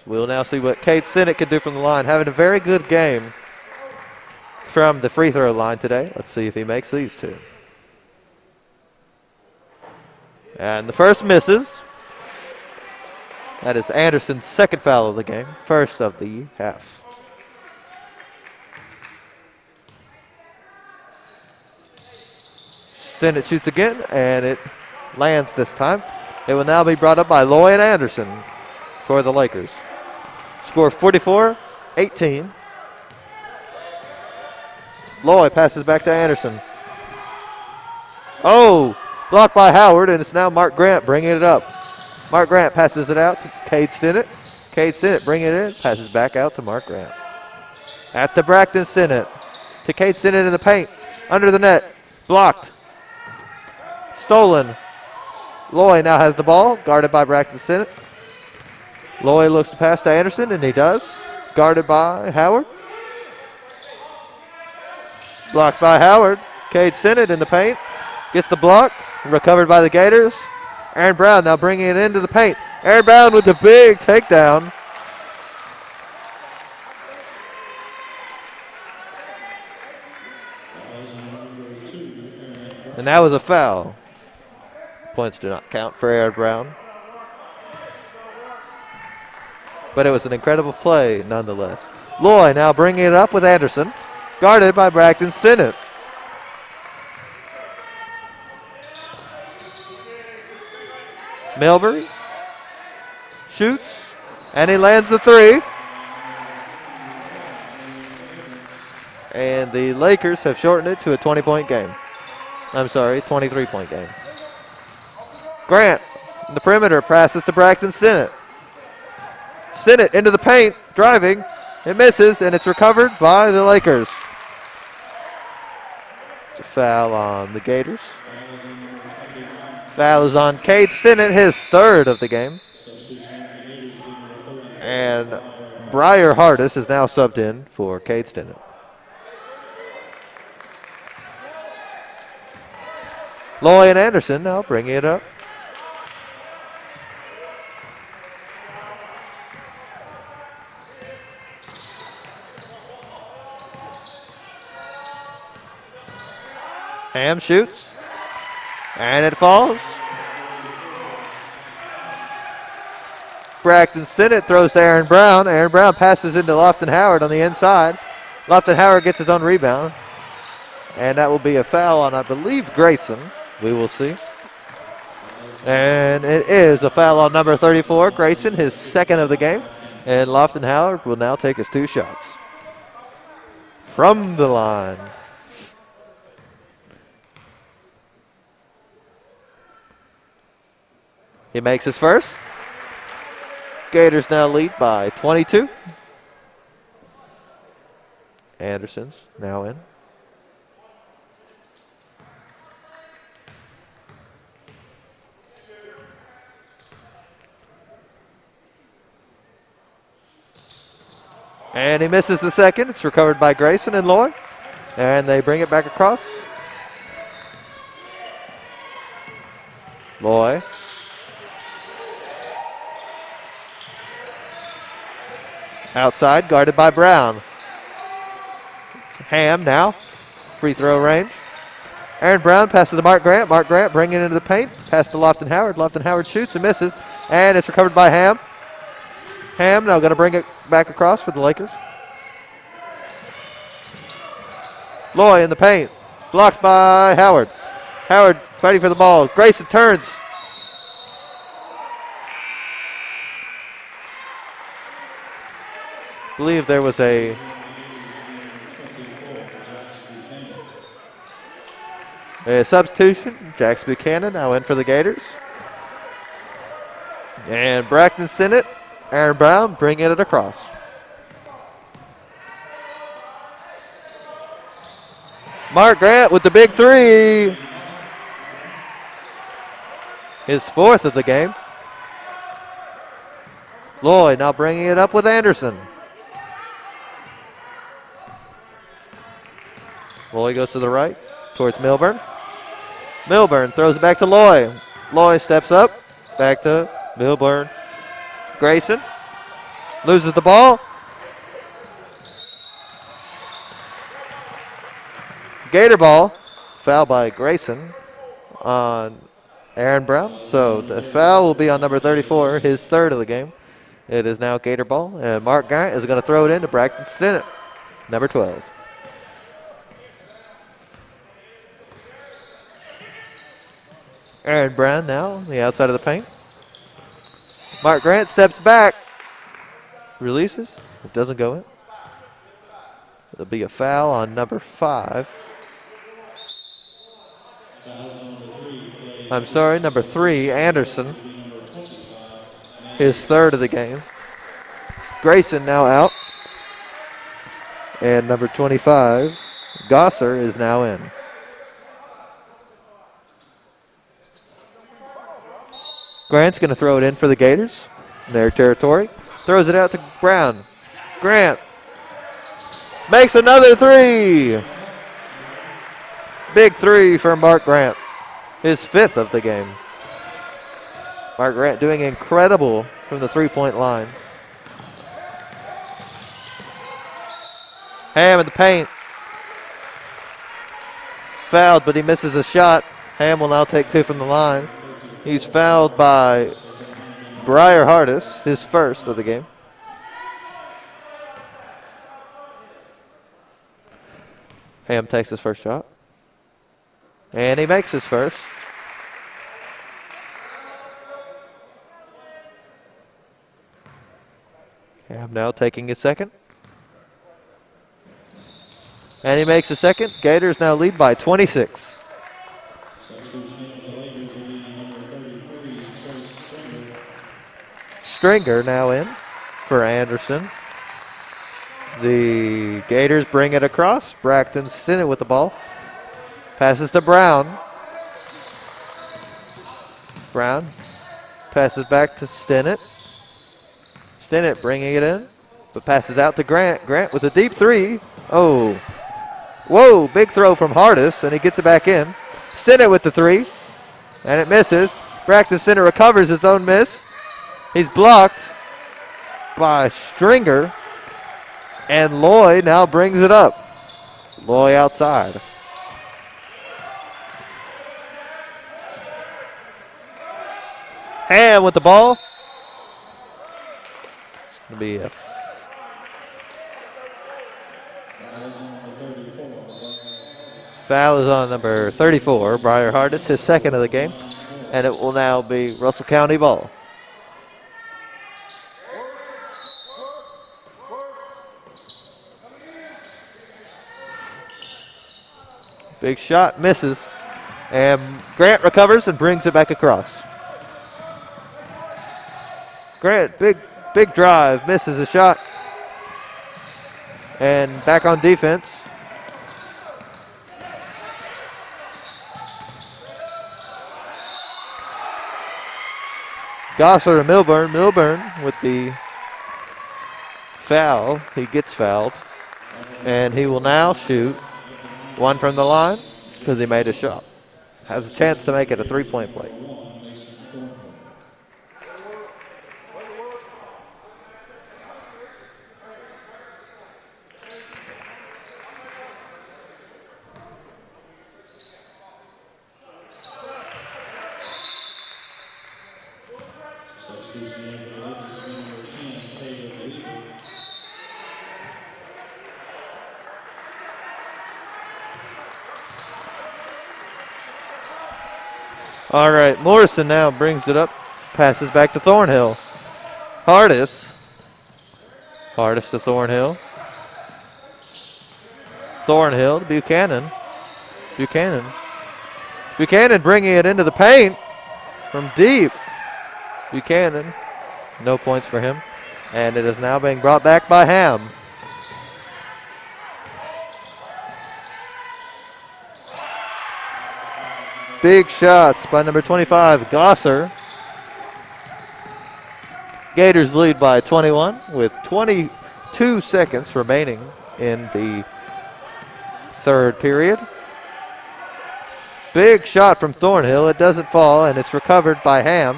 We'll now see what Cade Stinnett can do from the line. Having a very good game from the free throw line today. Let's see if he makes these 2. And the first misses. That is Anderson's second foul of the game, first of the half. Stinnett shoots again, and it lands this time. It will now be brought up by Loy and Anderson for the Lakers. Score 44-18. Loy passes back to Anderson. Oh, blocked by Howard, and it's now Mark Grant bringing it up. Mark Grant passes it out to Cade Stinnett. Cade Stinnett bringing it in, passes back out to Mark Grant. At the Braxton Stinnett. To Cade Stinnett in the paint. Under the net. Blocked. Stolen. Loy now has the ball, guarded by Braxton Stinnett. Loy looks to pass to Anderson, and he does. Guarded by Howard. Blocked by Howard. Cade Stinnett in the paint. Gets the block. Recovered by the Gators. Aaron Brown now bringing it into the paint. Aaron Brown with the big takedown. And that was a foul. Points do not count for Aaron Brown. But it was an incredible play nonetheless. Loy now bringing it up with Anderson. Guarded by Braxton Stinnett. Milbury shoots, and he lands the three. And the Lakers have shortened it to a 20-point game. I'm sorry, 23-point game. Grant, in the perimeter, passes to Braxton Stinnett. Stinnett into the paint, driving. It misses, and it's recovered by the Lakers. It's a foul on the Gators. Foul is on Cade Stinnett, his third of the game. And Briar Hardis is now subbed in for Cade Stinnett. Loy and Anderson now bringing it up. Ham shoots. And it falls. Braxton Stinnett throws to Aaron Brown. Aaron Brown passes into Lofton Howard on the inside. Lofton Howard gets his own rebound. And that will be a foul on, I believe, Grayson. We will see. And it is a foul on number 34, Grayson, his second of the game. And Lofton Howard will now take his two shots from the line. He makes his first. Gators now lead by 22. Anderson's now in. And he misses the second. It's recovered by Grayson and Loy. And they bring it back across. Loy. Outside, guarded by Brown. Ham now, free throw range. Aaron Brown passes to Mark Grant. Mark Grant bringing it into the paint. Pass to Lofton Howard. Lofton Howard shoots and misses. And it's recovered by Ham. Ham now going to bring it back across for the Lakers. Loy in the paint. Blocked by Howard. Howard fighting for the ball. Grayson turns. I believe there was a substitution. Jax Buchanan now in for the Gators. And Braxton Stinnett, Aaron Brown bringing it across. Mark Grant with the big three. His fourth of the game. Loy now bringing it up with Anderson. Loy goes to the right towards Milburn. Milburn throws it back to Loy. Loy steps up. Back to Milburn. Grayson loses the ball. Gator ball. Foul by Grayson on Aaron Brown. So the foul will be on number 34, his third of the game. It is now Gator ball. And Mark Grant is going to throw it into Braxton Stinnett, number 12. Aaron Brown now on the outside of the paint. Mark Grant steps back. Releases. It doesn't go in. It'll be a foul on number 5. I'm sorry, number 3, Anderson. His 3rd of the game. Grayson now out. And number 25, Gosser, is now in. Grant's going to throw it in for the Gators in their territory. Throws it out to Brown. Grant makes another 3. Big 3 for Mark Grant. His 5th of the game. Mark Grant doing incredible from the 3-point line. Ham in the paint. Fouled, but he misses a shot. Ham will now take 2 from the line. He's fouled by Briar Hardis, his 1st of the game. Ham takes his first shot. And he makes his first. Ham now taking his second. And he makes a second. Gators now lead by 26. Stringer now in for Anderson. The Gators bring it across. Braxton Stinnett with the ball. Passes to Brown. Brown passes back to Stinnett. Stinnett bringing it in, but passes out to Grant. Grant with a deep 3. Oh. Whoa, big throw from Hardis, and he gets it back in. Stinnett with the 3, and it misses. Braxton Stinnett recovers his own miss. He's blocked by Stringer, and Loy now brings it up. Loy outside. Ham with the ball. It's going to be a foul is on number 34, Briar Hardis, his 2nd of the game, and it will now be Russell County ball. Big shot, misses, and Grant recovers and brings it back across. Grant, big drive, misses a shot, and back on defense. Gosler to Milburn. Milburn with the foul. He gets fouled. And he will now shoot 1 from the line because he made a shot. Has a chance to make it a 3-point play. All right, Morrison now brings it up, passes back to Thornhill. Hardis to Thornhill. Thornhill to Buchanan. Buchanan bringing it into the paint from deep. Buchanan, no points for him. And it is now being brought back by Ham. Big shots by number 25, Gosser. Gators lead by 21 with 22 seconds remaining in the 3rd period. Big shot from Thornhill. It doesn't fall, and it's recovered by Ham,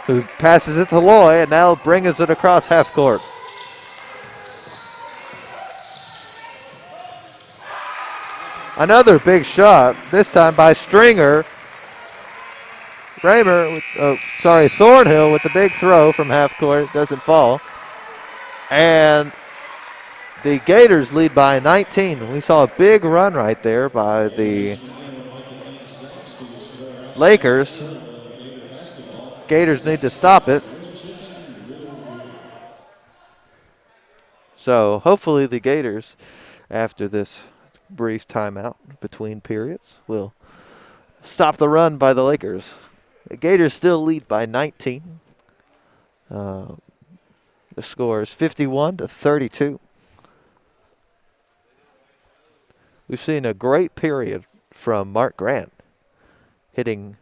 who passes it to Loy, and now brings it across half court. Another big shot, this time by Stringer. Thornhill with the big throw from half court. Doesn't fall. And the Gators lead by 19. We saw a big run right there by the Lakers. Gators need to stop it. So hopefully the Gators, after this brief timeout between periods, will stop the run by the Lakers. The Gators still lead by 19. The score is 51-32. We've seen a great period from Mark Grant, hitting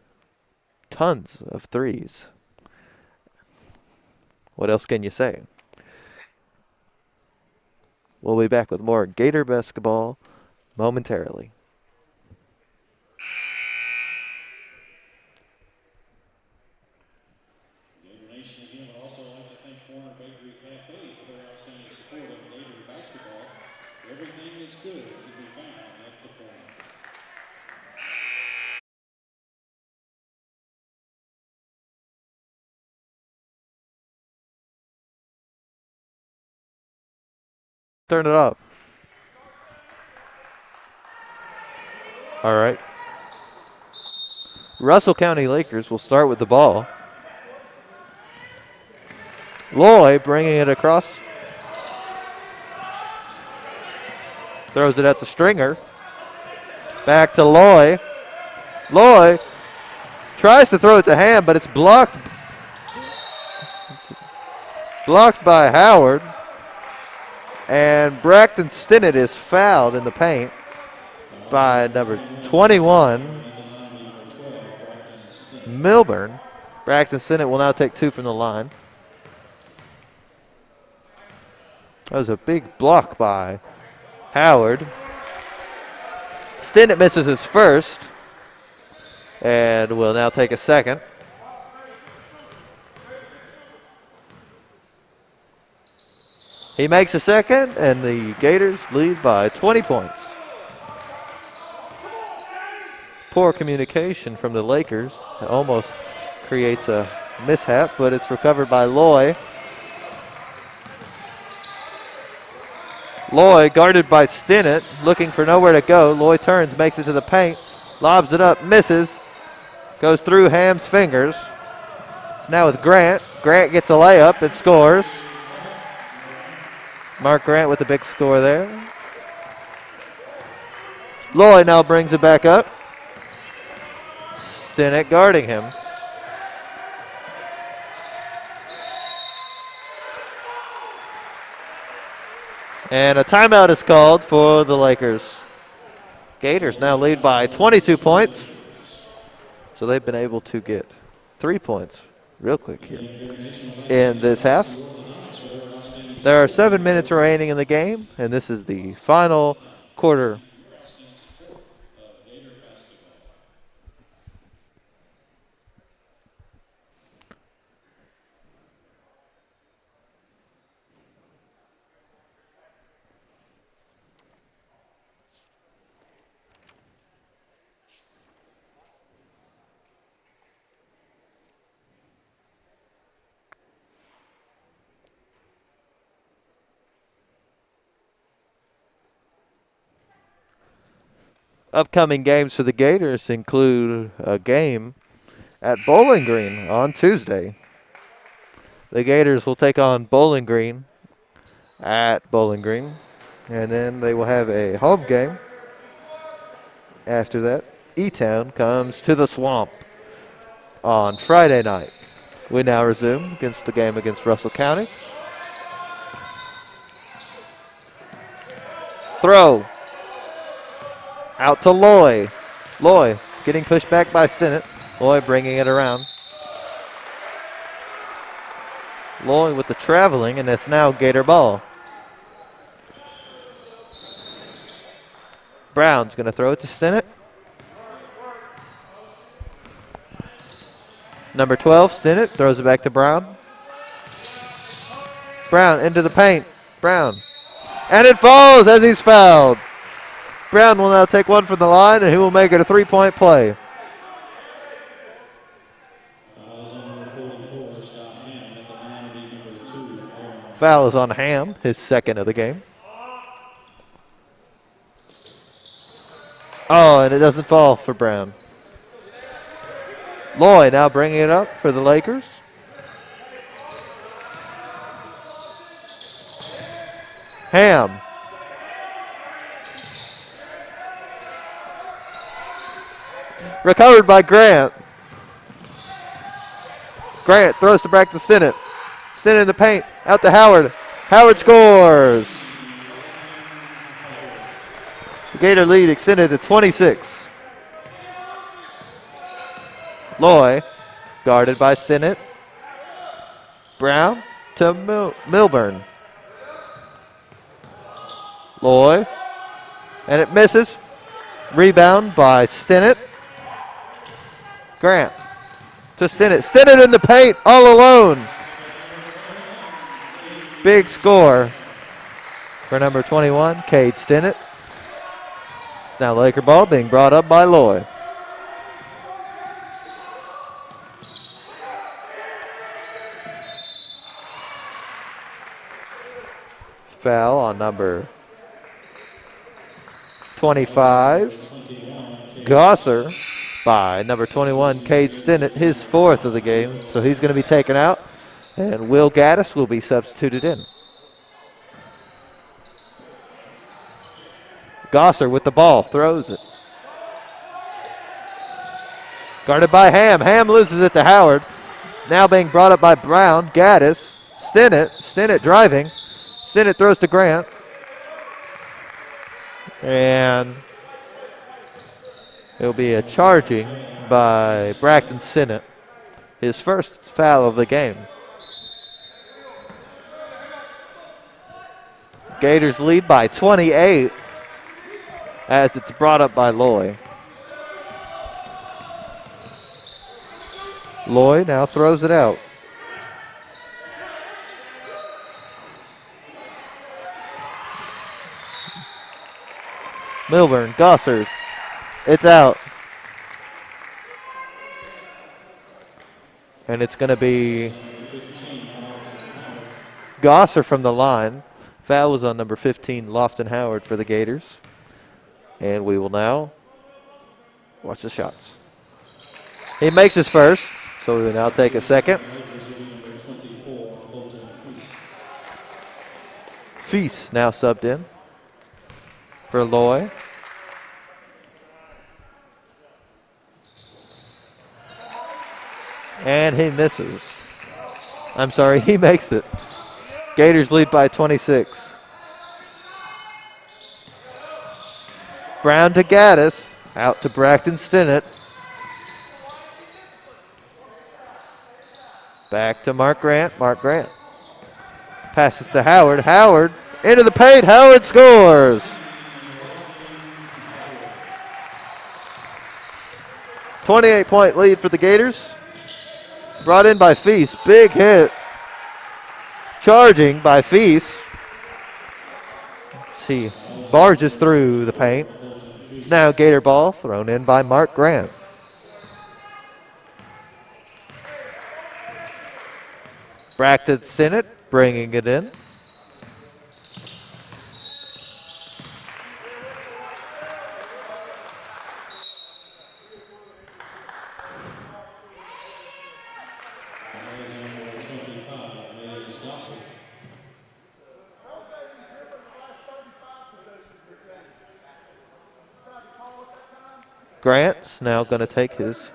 tons of threes. What else can you say? We'll be back with more Gator basketball momentarily. Gator Nation again would also like to thank Corner Bakery Cafe for their outstanding support of Gator basketball. Everything that's good can be found at the corner. Turn it up. All right. Russell County Lakers will start with the ball. Loy bringing it across. Throws it at the stringer. Back to Loy. Loy tries to throw it to Ham, but it's blocked. It's blocked by Howard. And Braxton Stinnett is fouled in the paint by number 21, Milburn. Braxton Stinnett will now take 2 from the line. That was a big block by Howard. Stinnett misses his first and will now take a second. He makes a second, and the Gators lead by 20 points. Poor communication from the Lakers. It almost creates a mishap, but it's recovered by Loy. Loy guarded by Stinnett, looking for nowhere to go. Loy turns, makes it to the paint, lobs it up, misses, goes through Ham's fingers. It's now with Grant. Grant gets a layup and scores. Mark Grant with the big score there. Loy now brings it back up. Stinnett guarding him. And a timeout is called for the Lakers. Gators now lead by 22 points. So they've been able to get 3 points real quick here in this half. There are 7 minutes remaining in the game, and this is the final quarter. Upcoming games for the Gators include a game at Bowling Green on Tuesday. The Gators will take on Bowling Green at Bowling Green, and then they will have a home game. After that, E-Town comes to the Swamp on Friday night. We now resume against the game against Russell County. Throw. Out to Loy. Loy getting pushed back by Stinnett. Loy bringing it around. Loy with the traveling, and it's now Gator ball. Brown's going to throw it to Stinnett. Number 12, Stinnett, throws it back to Brown. Brown into the paint. Brown. And it falls as he's fouled. Brown will now take 1 from the line, and he will make it a 3-point play. Foul is on Ham, his second of the game. Oh, and it doesn't fall for Brown. Loy now bringing it up for the Lakers. Ham. Recovered by Grant. Grant throws it back to Stinnett. Stinnett in the paint. Out to Howard. Howard scores. The Gator lead extended to 26. Loy guarded by Stinnett. Brown to Milburn. Loy. And it misses. Rebound by Stinnett. Grant to Stinnett. Stinnett in the paint all alone. Big score for number 21, Cade Stinnett. It's now Laker ball being brought up by Loy. Foul on number 25, Gosser, by number 21, Cade Stinnett, his fourth of the game. So he's going to be taken out, and Will Gaddis will be substituted in. Gosser with the ball, throws it. Guarded by Ham. Ham loses it to Howard. Now being brought up by Brown. Gaddis, Stinnett driving. Stinnett throws to Grant. And it'll be a charging by Braxton Stinnett, his first foul of the game. Gators lead by 28 as it's brought up by Loy. Loy now throws it out. Milburn, Gosser, it's out. And it's going to be Gosser from the line. Foul was on number 15, Lofton Howard for the Gators. And we will now watch the shots. He makes his first, so we will now take a second. Feast now subbed in for Loy. And he misses. I'm sorry, he makes it. Gators lead by 26. Brown to Gaddis. Out to Braxton Stinnett. Back to Mark Grant. Mark Grant passes to Howard. Howard into the paint. Howard scores. 28-point lead for the Gators. Brought in by Feast. Big hit. Charging by Feast. See, barges through the paint. It's now Gator ball thrown in by Mark Grant. Braxton Stinnett bringing it in. Grant's now going to take his.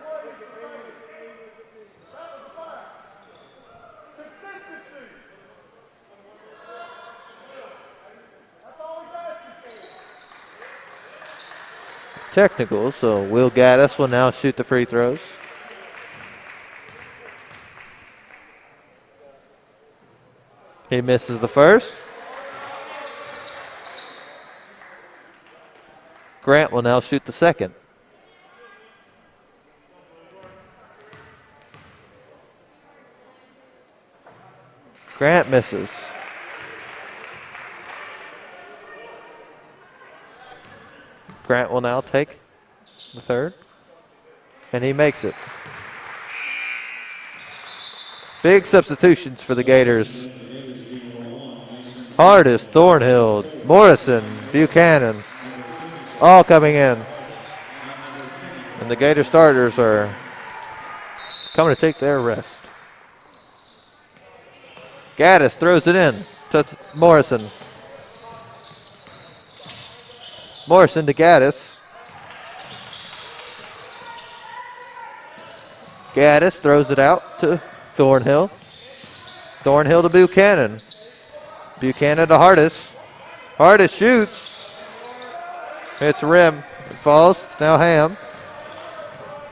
Technical, so Will Gaddis will now shoot the free throws. He misses the first. Grant will now shoot the second. Grant misses. Grant will now take the third, and he makes it. Big substitutions for the Gators. Hardest, Thornhill, Morrison, Buchanan, all coming in. And the Gator starters are coming to take their rest. Gaddis throws it in to Morrison. Morrison to Gaddis. Gaddis throws it out to Thornhill. Thornhill to Buchanan. Buchanan to Hardis. Hardis shoots. It's rim. It falls. It's now Ham.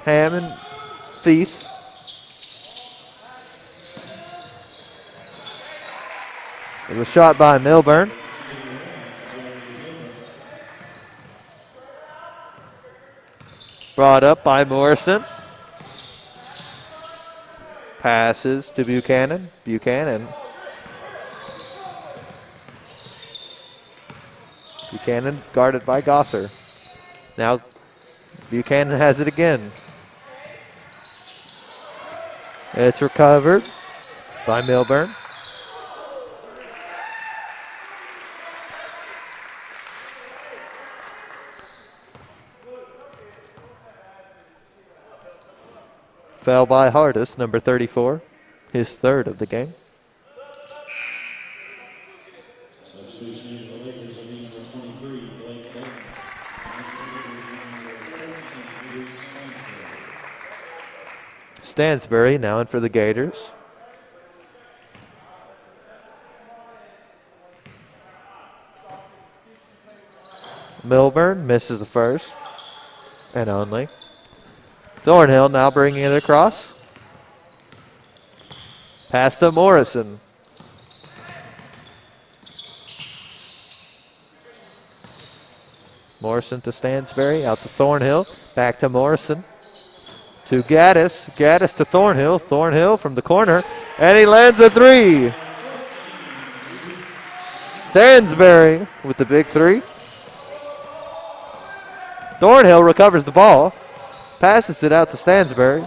Ham and Feast. It was shot by Milburn. Brought up by Morrison. Passes to Buchanan. Buchanan. Buchanan guarded by Gosser. Now Buchanan has it again. It's recovered by Milburn. Foul by Hardis, number 34, his third of the game. Stansbury now in for the Gators. Milburn misses the first and only. Thornhill now bringing it across. Pass to Morrison. Morrison to Stansbury, out to Thornhill. Back to Morrison. To Gaddis. Gaddis to Thornhill. Thornhill from the corner. And he lands a three. Stansbury with the big three. Thornhill recovers the ball. Passes it out to Stansbury,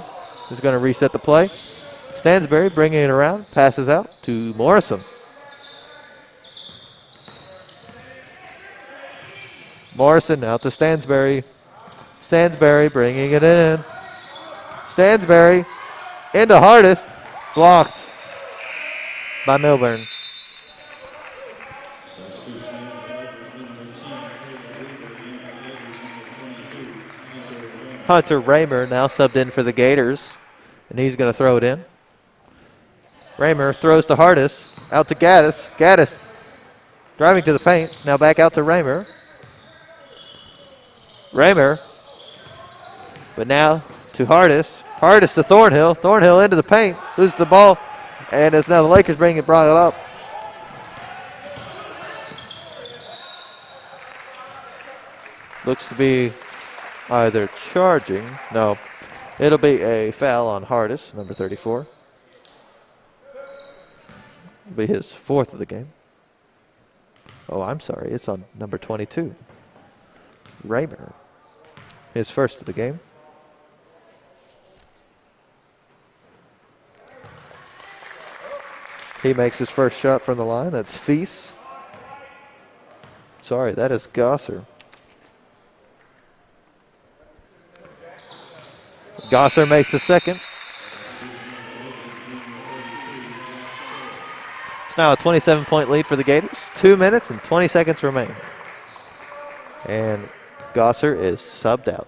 who's going to reset the play. Stansbury bringing it around, passes out to Morrison. Morrison out to Stansbury. Stansbury bringing it in. Stansbury into Hardis, blocked by Milburn. Hunter Raymer now subbed in for the Gators, and he's going to throw it in. Raymer throws to Hardis, out to Gaddis. Gaddis driving to the paint, now back out to Raymer. Raymer, but now to Hardis. Hardis to Thornhill. Thornhill into the paint, loses the ball, and it's now the Lakers brought it up. Looks to be either charging. No, it'll be a foul on Hardis, number 34. It'll be his fourth of the game. Oh, I'm sorry, it's on number 22. Raymer, his first of the game. He makes his first shot from the line. That's Feast. Sorry, that is Gosser. Gosser makes the second. It's now a 27-point lead for the Gators. 2 minutes and 20 seconds remain. And Gosser is subbed out.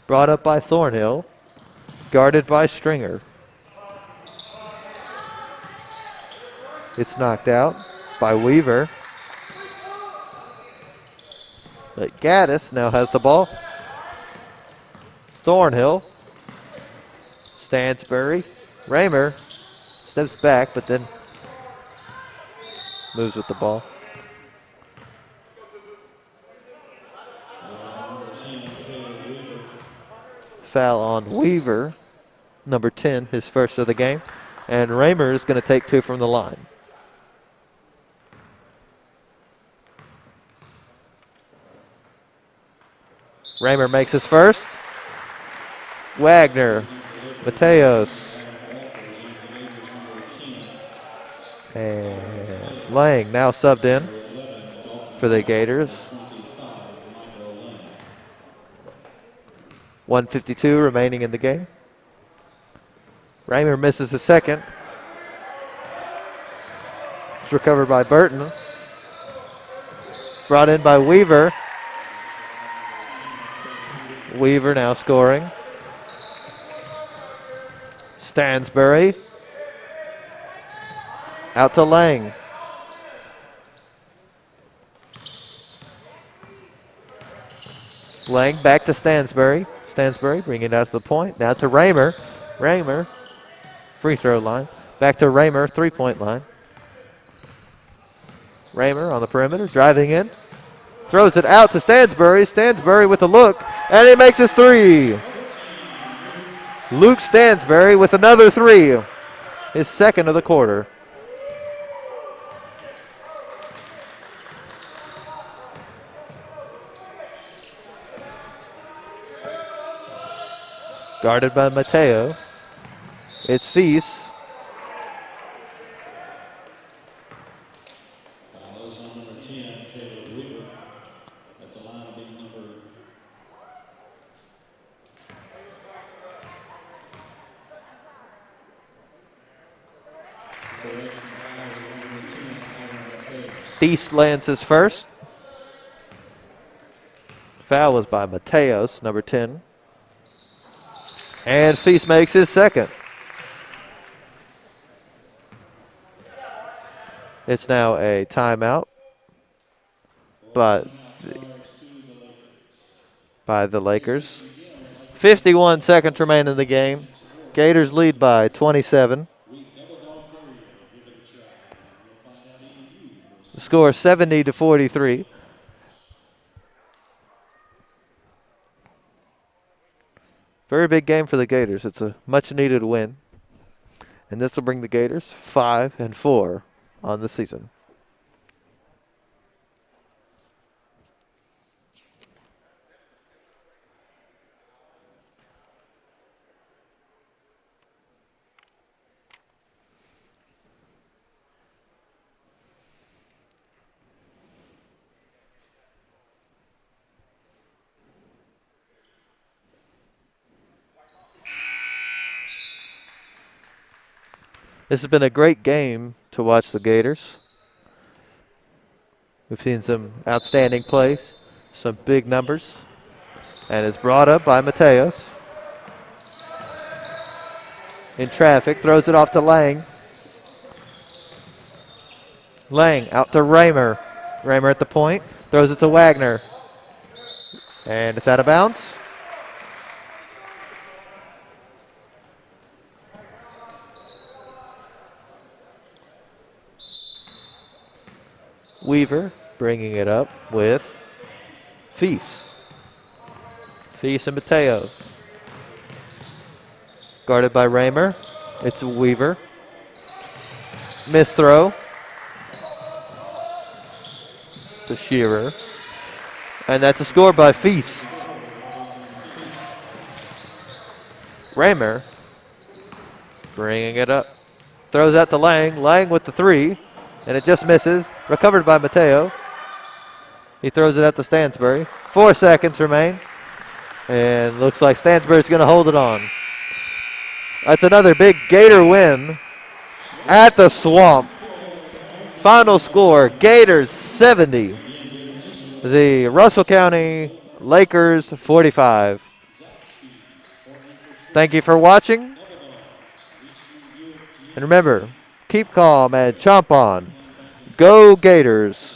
Brought up by Thornhill. Guarded by Stringer. It's knocked out by Weaver. But Gaddis now has the ball. Thornhill, Stansbury, Raymer steps back, but then moves with the ball. Foul on Weaver, number 10, his first of the game, and Raymer is going to take two from the line. Raymer makes his first. Wagner, Mateos, and Lang now subbed in for the Gators. 1:52 remaining in the game. Raymer misses the second. It's recovered by Burton. Brought in by Weaver. Weaver now scoring. Stansbury. Out to Lang. Lang back to Stansbury. Stansbury bringing it out to the point. Now to Raymer. Raymer, free throw line. Back to Raymer, three-point line. Raymer on the perimeter, driving in. Throws it out to Stansbury. Stansbury with a look, and he makes his three. Luke Stansbury with another three. His second of the quarter. Guarded by Mateo. It's Feast. Fouls on number 10, Caleb Weaver. At the line being number Feast lands his first. Foul was by Mateos, number 10. And Feast makes his second. It's now a timeout by the Lakers. 51 seconds remain in the game. Gators lead by 27. The score 70-43. Very big game for the Gators. It's a much-needed win. And this will bring the Gators 5-4 on the season. This has been a great game to watch the Gators. We've seen some outstanding plays, some big numbers, and it's brought up by Mateos. In traffic, throws it off to Lang. Lang out to Raymer. Raymer at the point, throws it to Wagner. And it's out of bounds. Weaver bringing it up with Feast. Feast and Mateos. Guarded by Raymer. It's Weaver. Miss throw. To Shearer. And that's a score by Feast. Raymer bringing it up. Throws out to Lang. Lang with the three. And it just misses. Recovered by Mateo. He throws it out to Stansbury. 4 seconds remain. And looks like Stansbury's going to hold it on. That's another big Gator win at the Swamp. Final score, Gators 70. The Russell County Lakers 45. Thank you for watching. And remember, keep calm and chomp on. Go Gators.